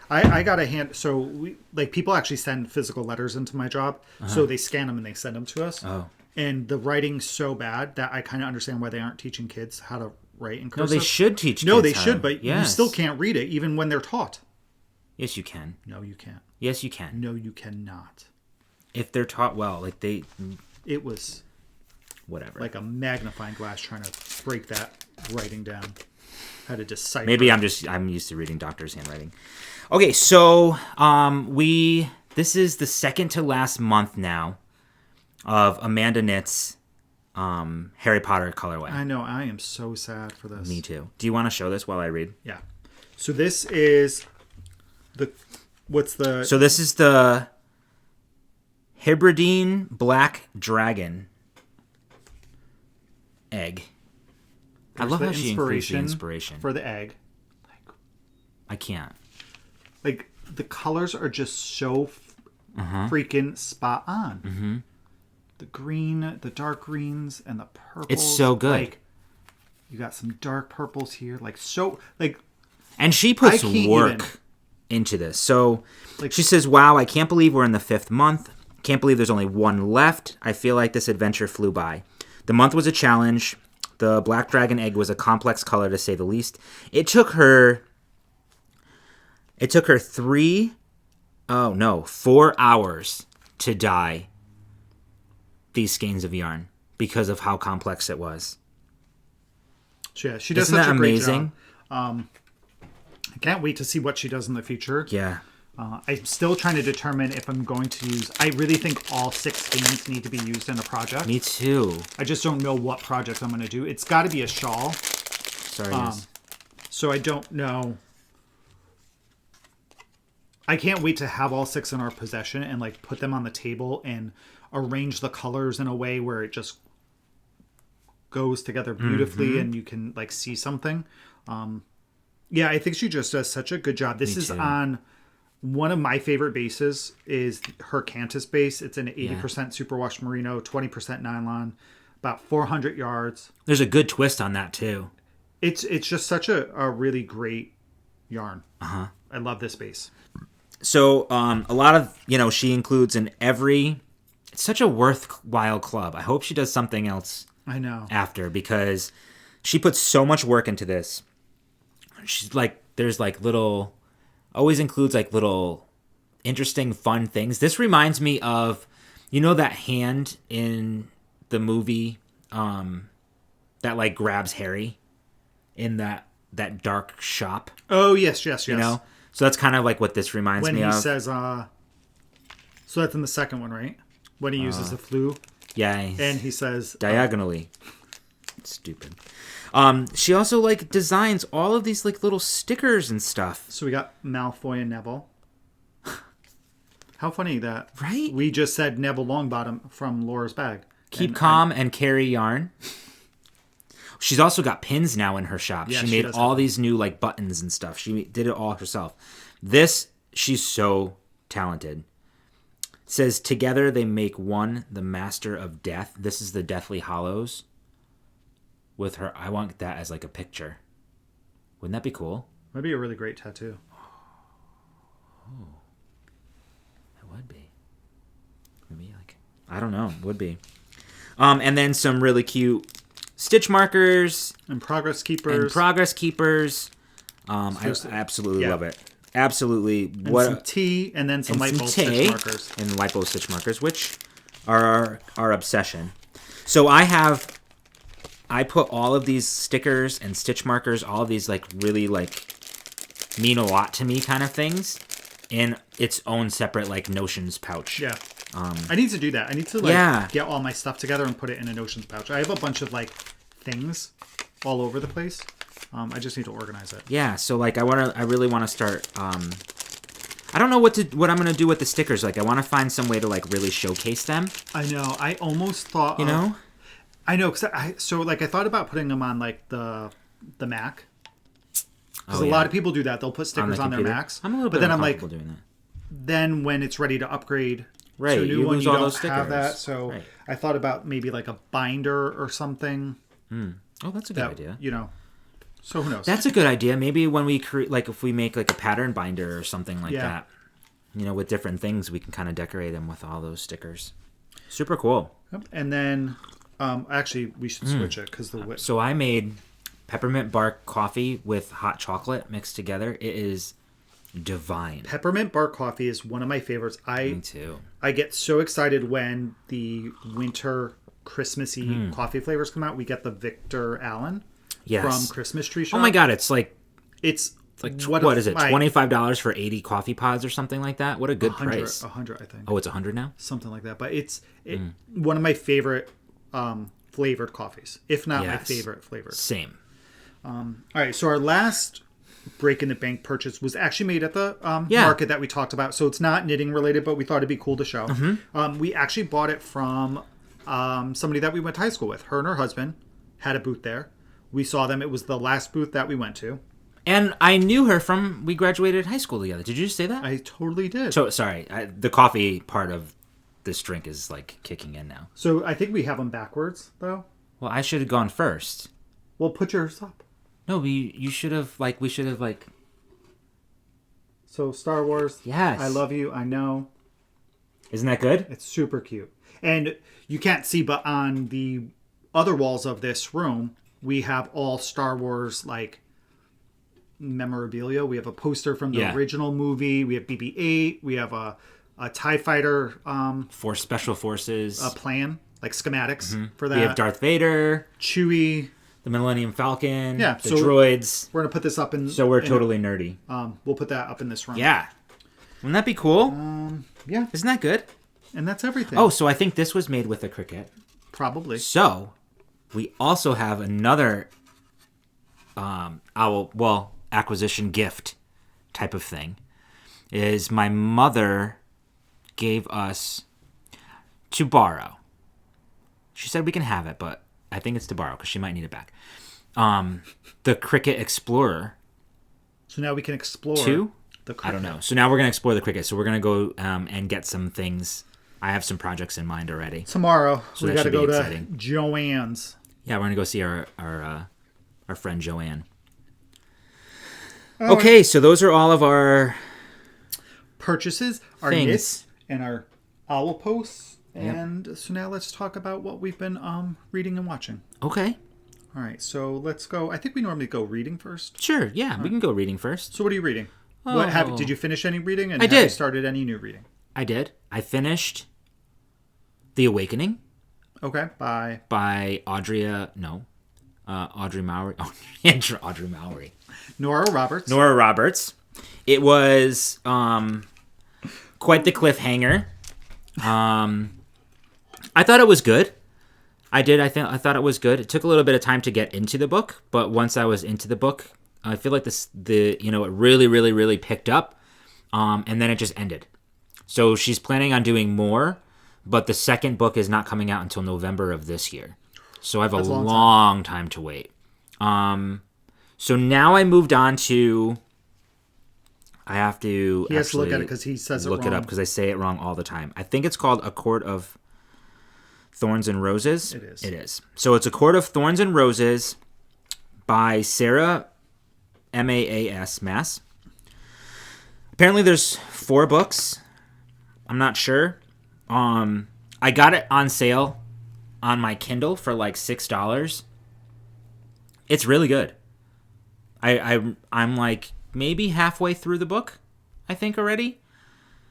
I got a hand. So people actually send physical letters into my job. So they scan them and they send them to us. Oh. And the writing's so bad that I kind of understand why they aren't teaching kids how to write in cursive. No, they should teach kids. No, they should, but you still can't read it even when they're taught. Yes, you can. No, you can't. Yes, you can. No, you cannot. If they're taught well, It was whatever. Like a magnifying glass trying to break that writing down. How to decipher. Maybe I'm used to reading doctors' handwriting. Okay, so this is the second to last month now of Amanda Knits Harry Potter colorway. I know, I am so sad for this. Me too. Do you want to show this while I read? Yeah. So this is So this is the Hybridine Black Dragon egg. I love how she increased the inspiration for the egg. I can't. The colors are just so freaking spot on. Mm-hmm. The green, the dark greens, and the purples. It's so good. You got some dark purples here, And she puts work into this. So she says, "Wow, I can't believe we're in the 5th month. Can't believe there's only 1 left. I feel like this adventure flew by. The month was a challenge. The black dragon egg was a complex color, to say the least. It took her 4 hours to dye these skeins of yarn because of how complex it was." Yeah, she does such a great job. I can't wait to see what she does in the future. Yeah. I'm still trying to determine if I'm going to use... I really think all 6 skeins need to be used in a project. Me too. I just don't know what project I'm going to do. It's got to be a shawl. Sorry, yes. So I don't know. I can't wait to have all 6 in our possession and put them on the table and arrange the colors in a way where it just goes together beautifully and you can see something. Yeah, I think she just does such a good job. This is on One of my favorite bases is her Cantus base. It's an 80% superwash merino, 20% nylon, about 400 yards. There's a good twist on that too. It's just such a really great yarn. Uh-huh. I love this base. So a lot of, she includes in every... It's such a worthwhile club. I hope she does something else I know. after, because she puts so much work into this. She's like, there's like little... Always includes like little interesting, fun things. This reminds me of, that hand in the movie that like grabs Harry in that dark shop. Oh, yes. So that's kind of like what this reminds me of. When he says, so that's in the second one, right? When he uses the flu. Yeah. And he says... diagonally. Stupid. She also like designs all of these like little stickers and stuff. So we got Malfoy and Neville. How funny that. Right? We just said Neville Longbottom from Laura's bag. Keep calm and carry yarn. She's also got pins now in her shop. Yeah, she made all these new like buttons and stuff. She did it all herself. She's so talented. It says, together they make one, the master of death. This is the Deathly Hallows. With her, I want that as like a picture. Wouldn't that be cool? That'd be a really great tattoo. Oh, it would be. Maybe like, I don't know, it would be. And then some really cute stitch markers and progress keepers. I absolutely love it. Absolutely. And some tea, and then some light bulb stitch markers. And light bulb stitch markers, which are our obsession. So I put all of these stickers and stitch markers, all of these like really like mean a lot to me kind of things, in its own separate like Notions pouch. Yeah. I need to do that. I need to get all my stuff together and put it in a Notions pouch. I have a bunch of like things all over the place. I just need to organize it. Yeah. So like I really want to start. I don't know what I'm gonna do with the stickers. Like I want to find some way to like really showcase them. I know. I almost thought. I know, because I thought about putting them on like the Mac, because a lot of people do that. They'll put stickers on their Macs. I'm a little bit uncomfortable doing that. Then when it's ready to upgrade to a new you one, lose you all don't those stickers. have that. So I thought about maybe like a binder or something. Oh, that's a good idea. So who knows? That's a good idea. Maybe when we create, like if we make like a pattern binder or something like that, with different things, we can kind of decorate them with all those stickers. Super cool. Yep. And then. Actually, we should switch it because So I made peppermint bark coffee with hot chocolate mixed together. It is divine. Peppermint bark coffee is one of my favorites. Me too. I get so excited when the winter Christmassy coffee flavors come out. We get the Victor Allen from Christmas Tree Shop. Oh my God! It's like what is it? $25 for 80 coffee pods or something like that. What a good price. 100, I think. Oh, it's 100 now. Something like that. But it's one of my favorite. Flavored coffees, if not my favorite flavored. Same. All right, so our last Break in the Bank purchase was actually made at the market that we talked about. So it's not knitting related, but we thought it'd be cool to show. We actually bought it from somebody that we went to high school with. Her and her husband had a booth there. We saw them. It was the last booth that we went to. And I knew her from, we graduated high school together. Did you say that? I totally did. So sorry, the coffee part of this drink is like kicking in now. So I think we have them backwards, though. Well, I should have gone first. Well, put yours up. No, we should have we should have like. So Star Wars. Yes. I love you. I know. Isn't that good? It's super cute. And you can't see, but on the other walls of this room, we have all Star Wars like memorabilia. We have a poster from the original movie. We have BB-8. We have a TIE fighter for special forces, a plan, like schematics for that. We have Darth Vader, Chewie, the Millennium Falcon, the so droids. We're gonna put this up in. So we're totally nerdy. We'll put that up in this room. Yeah, wouldn't that be cool? Yeah, isn't that good? And that's everything. Oh, so I think this was made with a Cricut. Probably. So we also have another acquisition gift type of thing. Is my mother gave us to borrow. She said we can have it, but I think it's to borrow because she might need it back. The Cricut Explorer. So now we can explore. 2? I don't know. So now we're going to explore the cricket. So we're going to go and get some things. I have some projects in mind already. Tomorrow, so we got to go to Joanne's. Yeah, we're going to go see our friend Joanne. Okay, so those are all of our purchases, our things. knits, and our owl posts. And so now let's talk about what we've been reading and watching. Okay. All right, so let's go. I think we normally go reading first. Sure, yeah, we can go reading first. So what are you reading? Oh. Did you finish any reading? And I did. Have you started any new reading? I did. I finished The Awakening. Okay, by Audrey Mowry. Audrey Mowry. Nora Roberts. Nora Roberts. It was quite the cliffhanger. I thought it was good. I thought it was good. It took a little bit of time to get into the book, but once I was into the book, I feel like it really, really, really picked up, and then it just ended. So she's planning on doing more, but the second book is not coming out until November of this year. So I have a long time to wait. So now I moved on to. I have to. He has to look at it because he says it wrong. Look it up because I say it wrong all the time. I think it's called A Court of Thorns and Roses. It is. It is. So it's A Court of Thorns and Roses by Sarah Maas. Apparently there's 4 books. I'm not sure. I got it on sale on my Kindle for like $6. It's really good. I'm like maybe halfway through the book, I think already.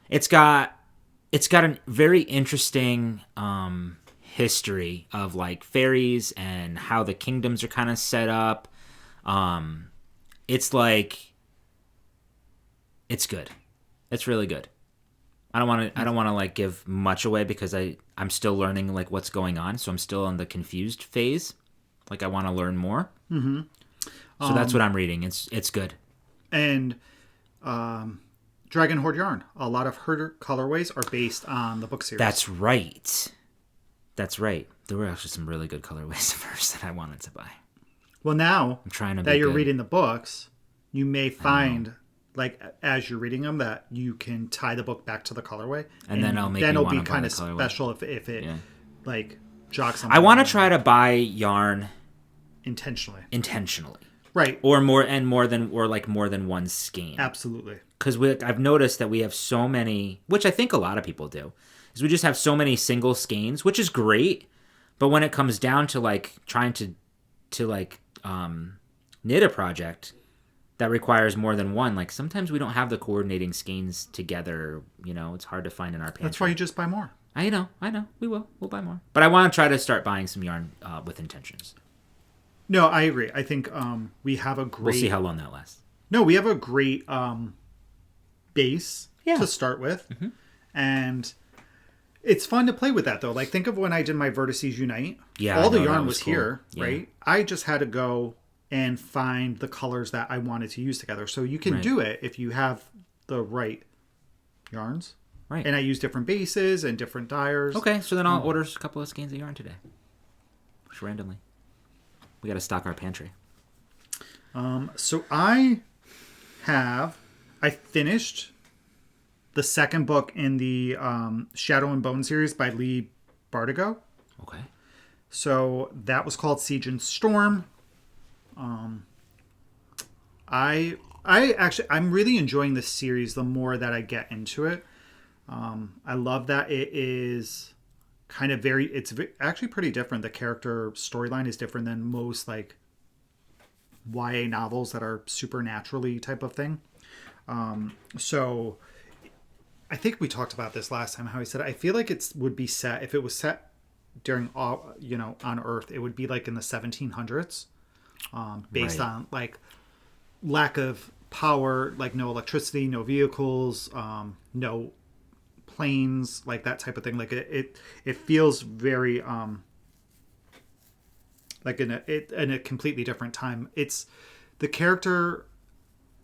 It's got a very interesting history of like fairies and how the kingdoms are kind of set up. It's good. It's really good. I don't want to like give much away because I'm still learning like what's going on, so I'm still in the confused phase. Like I want to learn more. Mm-hmm. So that's what I'm reading. It's good. And Dragon Horde yarn. A lot of her colorways are based on the book series. That's right. There were actually some really good colorways of hers that I wanted to buy. Well, now I'm trying to that you're reading the books, you may find, like, as you're reading them, that you can tie the book back to the colorway. And then it'll be kind of special if it, like, jogs on. I want to try to buy yarn intentionally. Right. Or more than one skein. Absolutely. Because I've noticed that we have so many, which I think a lot of people do, is we just have so many single skeins, which is great. But when it comes down to like trying to knit a project that requires more than one, like sometimes we don't have the coordinating skeins together. You know, it's hard to find in our pantry. That's why you just buy more. I know. We'll buy more. But I want to try to start buying some yarn with intentions. No, I agree. I think we have a great... We'll see how long that lasts. No, we have a great base to start with. Mm-hmm. And it's fun to play with that, though. Like, think of when I did my Vertices Unite. Yeah, all the yarn was cool. here, right? I just had to go and find the colors that I wanted to use together. So you can do it if you have the right yarns. Right. And I use different bases and different dyers. Okay, so then I'll order a couple of skeins of yarn today. Just randomly. We got to stock our pantry. So I finished the second book in the Shadow and Bone series by Leigh Bardugo. Okay. So that was called Siegen Storm. I'm really enjoying this series the more that I get into it. I love that it is kind of it's actually pretty different. The character storyline is different than most like YA novels that are supernaturally type of thing. So I think we talked about this last time, how he said, I feel like it would be set, if it was set during all, on Earth, it would be like in the 1700s, based on like lack of power, like no electricity, no vehicles, no planes, like that type of thing. Like it feels very like in a completely different time. It's the character,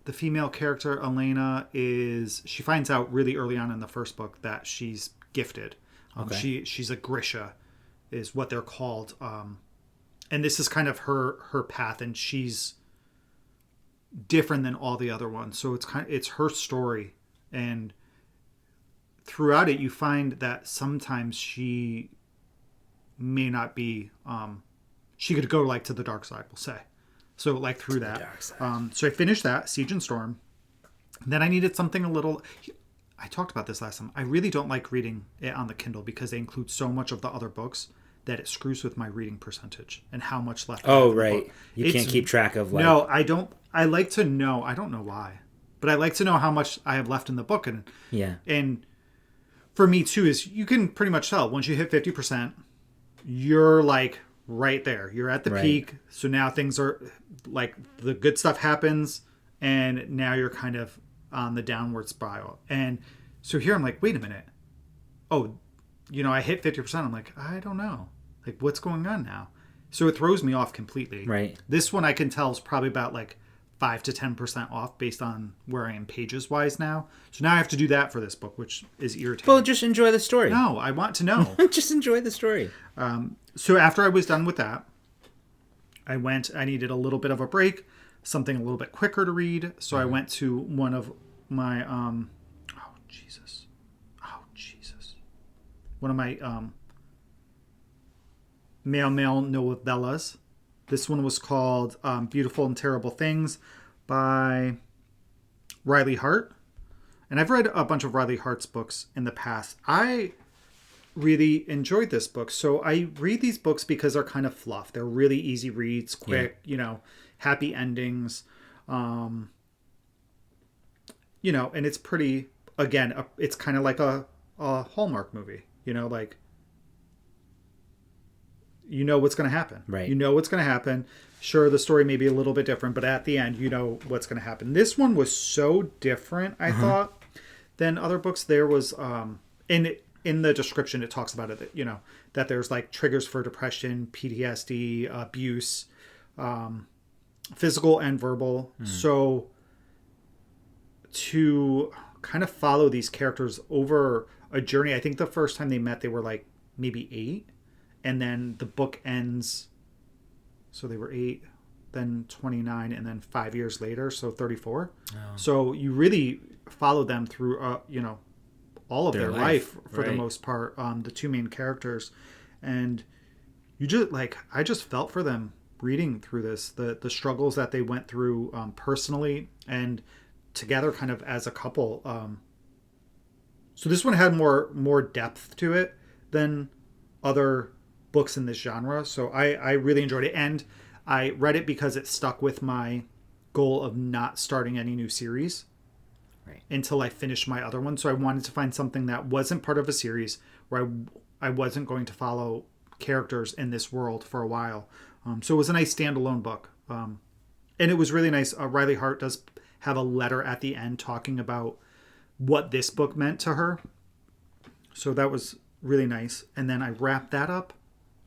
the female character Elena she finds out really early on in the first book that she's gifted. She's a Grisha is what they're called, and this is kind of her path, and she's different than all the other ones. So it's her story, and throughout it you find that sometimes she may not be she could go like to the dark side, we'll say. So like through that. So I finished that, Siegen Storm. Then I needed something a little... I talked about this last time. I really don't like reading it on the Kindle because they include so much of the other books that it screws with my reading percentage and how much left. Oh, right. You can't keep track of like... No, I don't. I like to know. I don't know why, but I like to know how much I have left in the book. And for me too is you can pretty much tell once you hit 50%, you're like right there. You're at the peak. So now things are like the good stuff happens, and now you're kind of on the downward spiral. And so here I'm like, wait a minute. Oh, I hit 50%. I'm like, I don't know. Like, what's going on now? So it throws me off completely. Right. This one I can tell is probably about like 5 to 10% off based on where I am pages wise now. So now I have to do that for this book, which is irritating. Well, just enjoy the story. No, I want to know. Just enjoy the story. So after I was done with that, I needed a little bit of a break, something a little bit quicker to read. So I went to one of my, one of my male novellas. This one was called Beautiful and Terrible Things by Hart. And I've read a bunch of Riley Hart's books in the past. I really enjoyed this book. So I read these books because they're kind of fluff. They're really easy reads, quick, happy endings. And it's pretty, again, it's kind of like a Hallmark movie. Like, what's going to happen. Right. What's going to happen. Sure, the story may be a little bit different, but at the end, what's going to happen. This one was so different, I thought, than other books. There was, in the description, it talks about it, that, that there's like triggers for depression, PTSD, abuse, physical and verbal. So to kind of follow these characters over a journey, I think the first time they met, they were like maybe 8. And then the book ends, so they were 8, then 29, and then 5 years later, so 34. Oh. So you really follow them through, all of their life for the most part, the two main characters. And you just, I just felt for them reading through this, the struggles that they went through personally and together kind of as a couple. So this one had more depth to it than other books in this genre, so I really enjoyed it, and I read it because it stuck with my goal of not starting any new series until I finished my other one. So I wanted to find something that wasn't part of a series where I wasn't going to follow characters in this world for a while. So it was a nice standalone book, and it was really nice. Riley Hart does have a letter at the end talking about what this book meant to her, so that was really nice. And then I wrapped that up,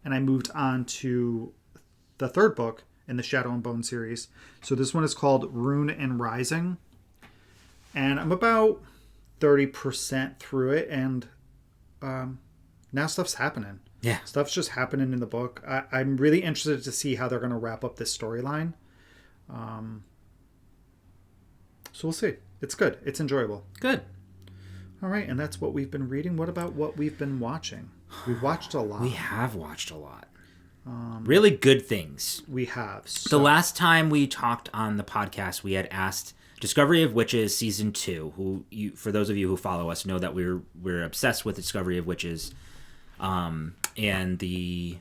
and I moved on to the third book in the Shadow and Bone series. So this one is called Rune and Rising. And I'm about 30% through it. And now stuff's happening. Yeah. Stuff's just happening in the book. I'm really interested to see how they're going to wrap up this storyline. So we'll see. It's good. It's enjoyable. Good. All right. And that's what we've been reading. What about what we've been watching? We've watched a lot. We have watched a lot. Really good things. We have. So. The last time we talked on the podcast, we had asked Discovery of Witches Season 2, for those of you who follow us, know that we're obsessed with Discovery of Witches, and the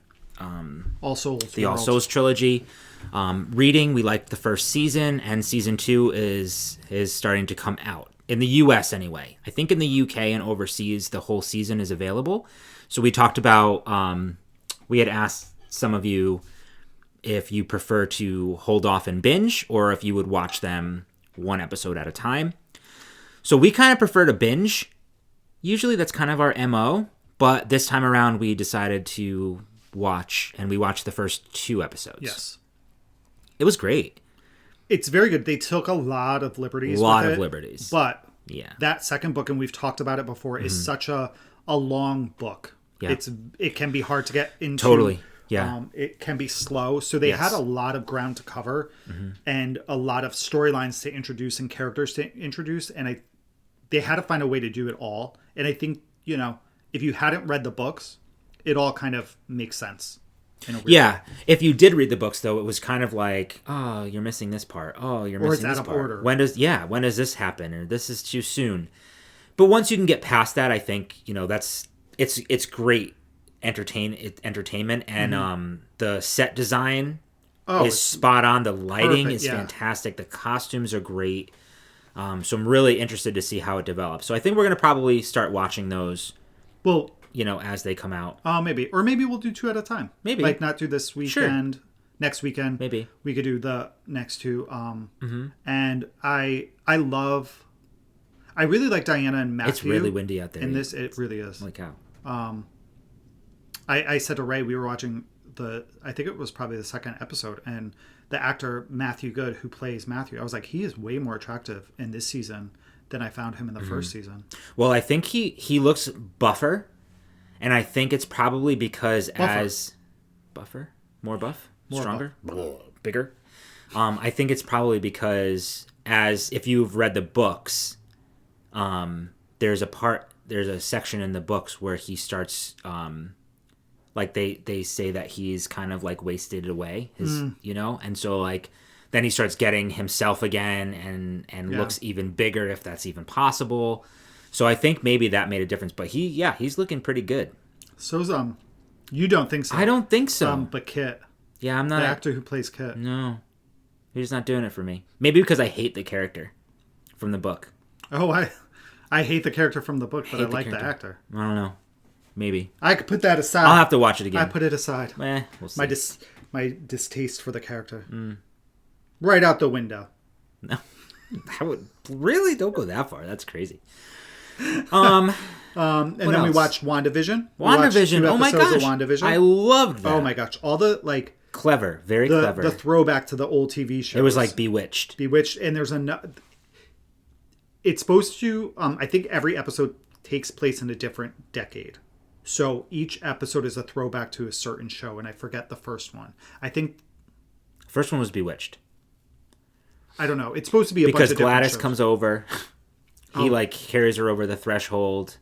All Souls. The All Souls trilogy. Reading, we liked the first season, and Season 2 is starting to come out. In the US anyway. I think in the UK and overseas, the whole season is available. So we talked about, we had asked some of you if you prefer to hold off and binge, or if you would watch them one episode at a time. So we kind of prefer to binge. Usually that's kind of our MO, but this time around we decided to watch, and we watched the first 2 episodes. Yes. It was great. It's very good. They took a lot of liberties. But yeah, that second book, and we've talked about it before, is such a long book. Yeah. It can be hard to get into. Totally. Yeah. It can be slow. So they had a lot of ground to cover and a lot of storylines to introduce and characters to introduce. And they had to find a way to do it all. And I think, if you hadn't read the books, it all kind of makes sense. Yeah. If you did read the books, though, it was kind of like, oh, you're missing this part. Oh, you're missing this part. Or it's out of order. When does this happen? Or this is too soon. But once you can get past that, I think, it's great entertainment. And the set design is spot on. The lighting is fantastic. The costumes are great. So I'm really interested to see how it develops. So I think we're going to probably start watching those. Well, as they come out. Maybe. Or maybe we'll do 2 at a time. Maybe. Like not do this weekend. Sure. Next weekend. Maybe. We could do the next 2. And I really like Diana and Matthew. It's really windy out there. In this, it really is. Like how? I said to Ray, we were watching I think it was probably the second episode, and the actor Matthew Good, who plays Matthew, I was like, he is way more attractive in this season than I found him in the first season. Well, I think he looks buffer, and I think it's probably because more buff, stronger, bigger. I think it's probably because if you've read the books, there's a section in the books where he starts like they say that he's kind of like wasted away and so like then he starts getting himself again and looks even bigger, if that's even possible. So I think maybe that made a difference, but he's looking pretty good. So's you don't think so? I don't think so. But Kit. Yeah, I'm not the actor who plays Kit. No. He's not doing it for me. Maybe because I hate the character from the book. Oh, I hate the character from the book, but I like the actor. I don't know. Maybe. I could put that aside. I'll have to watch it again. I put it aside. We'll see. My distaste for the character. Right out the window. No. I would really don't go that far. That's crazy. And then we watched WandaVision. Oh my gosh. WandaVision. I loved that. Oh my gosh. All the clever, very clever. The throwback to the old TV shows. It was like Bewitched. And there's it's supposed to I think every episode takes place in a different decade. So each episode is a throwback to a certain show, and I forget the first one. I think first one was Bewitched. I don't know. It's supposed to be because bunch of Gladys shows. Comes over. He carries her over the threshold.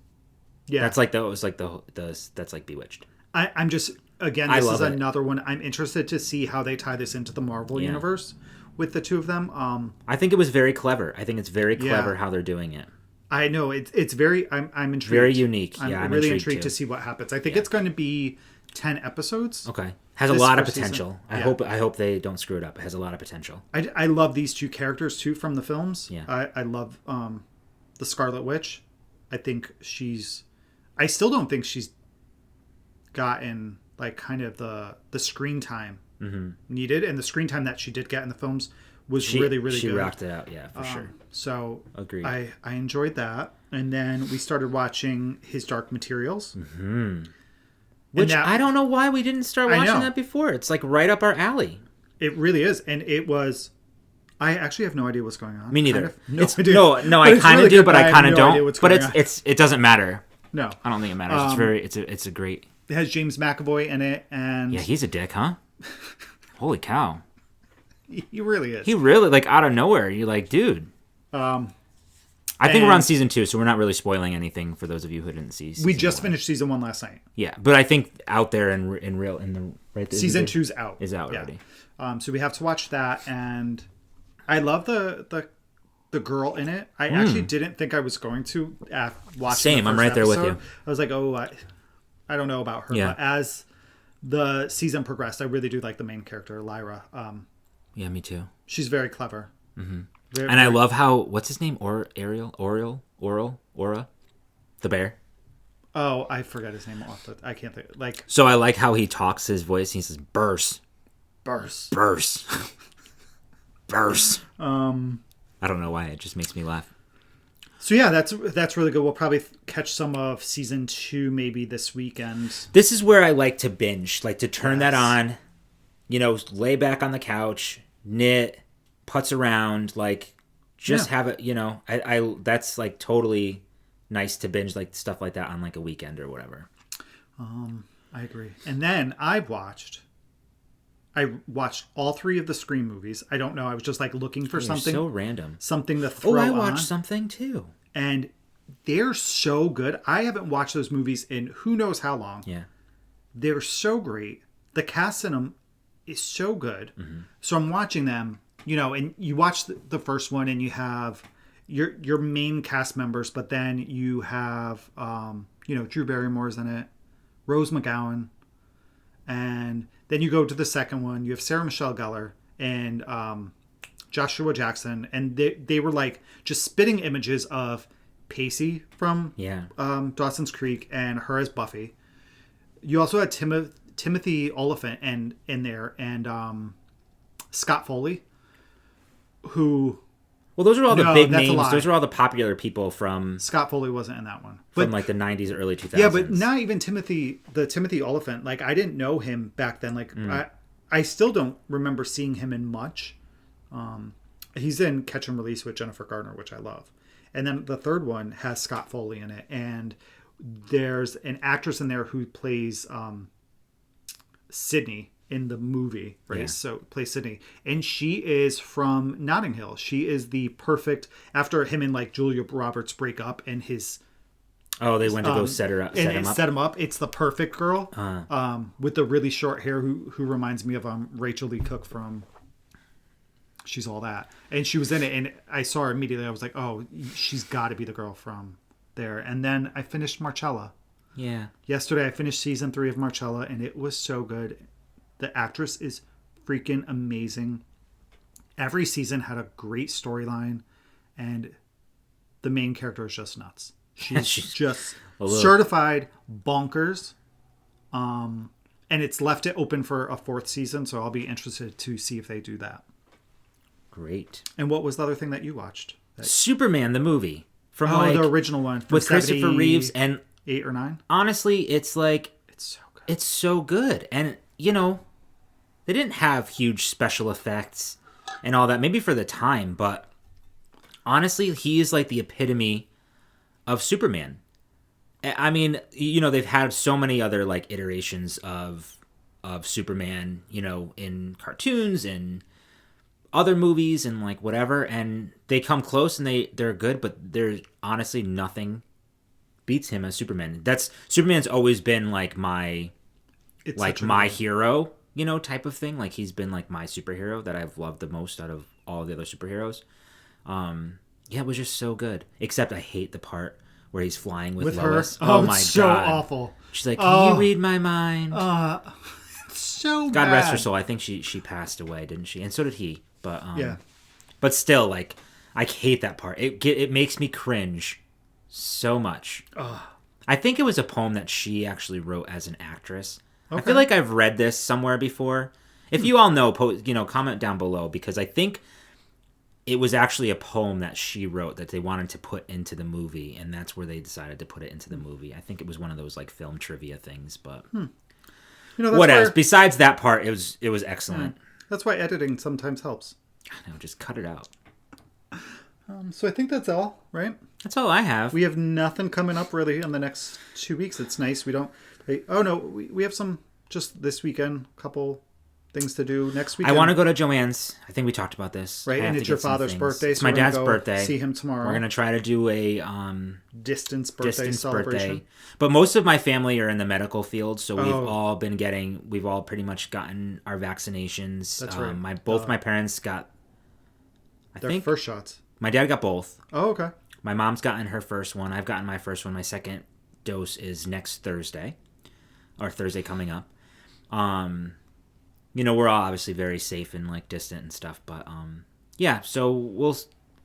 Yeah, that's that's like Bewitched. I'm just this is another one. I'm interested to see how they tie this into the Marvel universe with the two of them. I think it was very clever. I think it's very clever how they're doing it. I know it's very. I'm intrigued. Very unique. I'm really intrigued to see what happens. I think it's going to be 10 episodes. Okay, has a lot of potential. I hope they don't screw it up. It has a lot of potential. I love these two characters too from the films. Yeah, I love the Scarlet Witch. I think I still don't think she's gotten kind of the screen time needed, and the screen time that she did get in the films was really good. She rocked it out, for sure. So agreed. I enjoyed that, and then we started watching His Dark Materials, which I don't know why we didn't start watching that before. It's right up our alley. It really is, and it was. I actually have no idea what's going on. Me neither. No, I kind of do, but I kind of don't. But it doesn't matter. No, I don't think it matters. It's a great. It has James McAvoy in it, and he's a dick, huh? Holy cow! He really is. He really out of nowhere. You're like, dude. I think we're on season 2, so we're not really spoiling anything for those of you who didn't see. We just finished season 1 last night. Yeah, but I think out there in the season 2's out. Is out already. So we have to watch that, and I love the girl in it. I actually didn't think I was going to watch. Same, I'm right there with you. I was like, I don't know about her, but as the season progressed, I really do like the main character, Lyra. Yeah, me too. She's very clever. Mm-hmm. I love how what's his name? Aura, the bear. Oh, I forgot his name I can't think. So I like how he talks his voice. He says burst. Burst. I don't know why. It just makes me laugh. So yeah, that's really good. We'll probably catch some of season 2 maybe this weekend. This is where I like to binge, to turn that on, lay back on the couch, knit, putz around, have it, I that's totally nice to binge stuff like that on a weekend or whatever. I agree. And then I watched all 3 of the Scream movies. I don't know. I was just like looking for something. So random. Something to throw on. I watched something too. And they're so good. I haven't watched those movies in who knows how long. Yeah. They're so great. The cast in them is so good. Mm-hmm. So I'm watching them, and you watch the first one and you have your main cast members, but then you have, Drew Barrymore's in it, Rose McGowan, and then you go to the second one. You have Sarah Michelle Gellar and Joshua Jackson, and they were like just spitting images of Pacey from Dawson's Creek and her as Buffy. You also had Timothy Olyphant in there and Scott Foley, who... Well, those are all the big names. Those are all the popular people from... Scott Foley wasn't in that one. From like the 90s or early 2000s. Yeah, but not even Timothy Olyphant. Like, I didn't know him back then. Like, I still don't remember seeing him in much. He's in Catch and Release with Jennifer Garner, which I love. And then the third one has Scott Foley in it. And there's an actress in there who plays Sydney in the movie, right? Yeah. So plays Sydney, and she is from Notting Hill. She is the perfect, after him and like Julia Roberts break up and his... Oh, they went to go set him up. It's the perfect girl with the really short hair who reminds me of Rachel Lee Cook from She's All That. And she was in it, and I saw her immediately. I was like, oh, she's got to be the girl from there. And then I finished Marcella. Yeah. Yesterday I finished season 3 of Marcella, and it was so good. The actress is freaking amazing. Every season had a great storyline, and the main character is just nuts. She's just certified bonkers. And it's left it open for a 4th season, so I'll be interested to see if they do that. Great. And what was the other thing that you watched? Superman, the movie. From the original one. With Christopher Reeves. And 8 or 9? Honestly, it's like... It's so good. It's so good. And, they didn't have huge special effects and all that, maybe for the time, but honestly, he is like the epitome of Superman. I mean, they've had so many other like iterations of Superman, in cartoons and other movies and like whatever, and they come close and they're good, but there's honestly nothing beats him as Superman. Superman's always been like my hero, type of thing. Like, he's been like my superhero that I've loved the most out of all the other superheroes. It was just so good. Except I hate the part where he's flying with Lois. Her? Oh my god. So awful. She's like, can you read my mind? So God bad. rest her soul. I think she passed away, didn't she? And so did he. But yeah. But still, like, I hate that part. It makes me cringe so much. I think it was a poem that she actually wrote as an actress. Okay. I feel like I've read this somewhere before. If you all know, comment down below, because I think it was actually a poem that she wrote that they wanted to put into the movie, and that's where they decided to put it into the movie. I think it was one of those like film trivia things, but what else? Besides that part, it was excellent. That's why editing sometimes helps. I know, just cut it out. So I think that's all, right? That's all I have. We have nothing coming up really in the next 2 weeks. It's nice. We don't... Oh, no. We have some just this weekend, couple things to do next weekend. I want to go to Joanne's. I think we talked about this. Right, and it's your father's birthday. It's my dad's birthday. See him tomorrow. We're going to try to do a... distance birthday celebration. But most of my family are in the medical field, so we've all pretty much gotten our vaccinations. That's right. Both my parents got... Their first shots. My dad got both. Oh, okay. My mom's gotten her first one. I've gotten my first one. My second dose is next Thursday. Or Thursday coming up. We're all obviously very safe and like distant and stuff, but so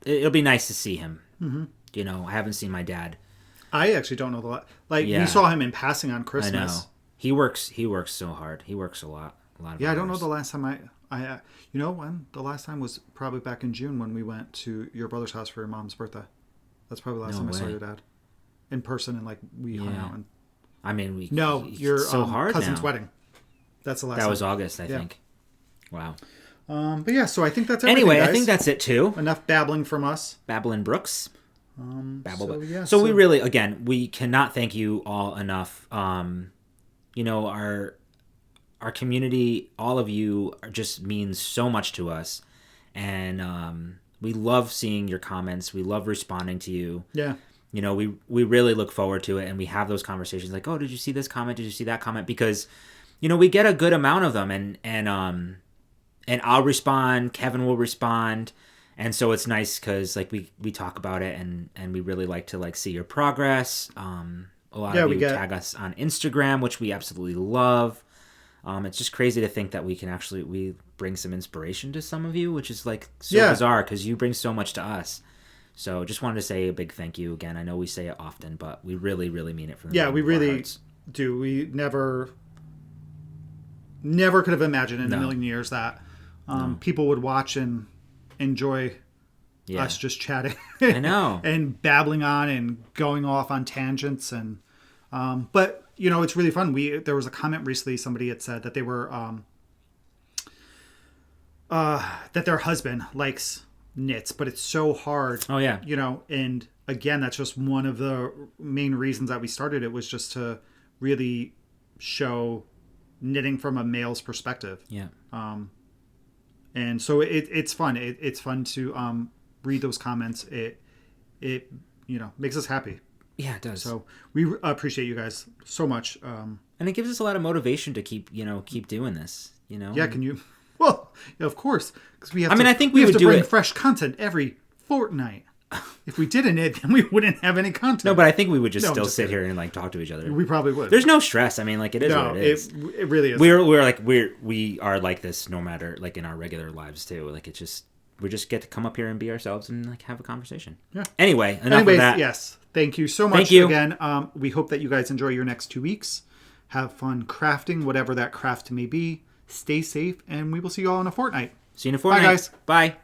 it'll be nice to see him. Mm-hmm. I haven't seen my dad. I actually don't know we saw him in passing on Christmas. I know. He works so hard. He works a lot of hours. I don't know the last time when? The last time was probably back in June when we went to your brother's house for your mom's birthday. That's probably the last time I saw your dad in person, and like we hung out. And I mean, your so hard cousin's now. wedding. That's the last. That was August, I think. Wow. But yeah, so I think that's everything. Anyway, guys. I think that's it too. Enough babbling from us. Babbling Brooks. So we really, again, we cannot thank you all enough our community, all of you, just means so much to us, and we love seeing your comments. We love responding to you. Yeah. We really look forward to it, and we have those conversations like, oh, did you see this comment? Did you see that comment? Because, we get a good amount of them, and I'll respond, Kevin will respond, and so it's nice because like we talk about it, and we really like to like see your progress. A lot of you tag us on Instagram, which we absolutely love. It's just crazy to think that we bring some inspiration to some of you, which is like so bizarre because you bring so much to us. So just wanted to say a big thank you again. I know we say it often, but we really, really mean it from the bottom of our hearts. Do. We never could have imagined in a million years that people would watch and enjoy us just chatting. I know. And babbling on and going off on tangents. And but, it's really fun. There was a comment recently, somebody had said that they were that their husband likes knits, but it's so hard. Oh, yeah. And again, that's just one of the main reasons that we started it, was just to really show knitting from a male's perspective. Yeah. And so it's fun. It's fun to read those comments. It makes us happy. Yeah, it does. So we appreciate you guys so much. And it gives us a lot of motivation to keep doing this. Yeah, can you? Well, of course, because we have. I think we would to bring fresh content every fortnight. If we didn't, then we wouldn't have any content. No, but I think we would just still sit here and like talk to each other. We probably would. There's no stress. I mean, like it is what it is. It really is. We are like this no matter like in our regular lives too. Like it's just we just get to come up here and be ourselves and like have a conversation. Yeah. Anyways, of that. Yes. Thank you so much. Thank you again. We hope that you guys enjoy your next 2 weeks. Have fun crafting, whatever that craft may be. Stay safe, and we will see you all in a fortnight. See you in a fortnight. Bye, guys. Bye.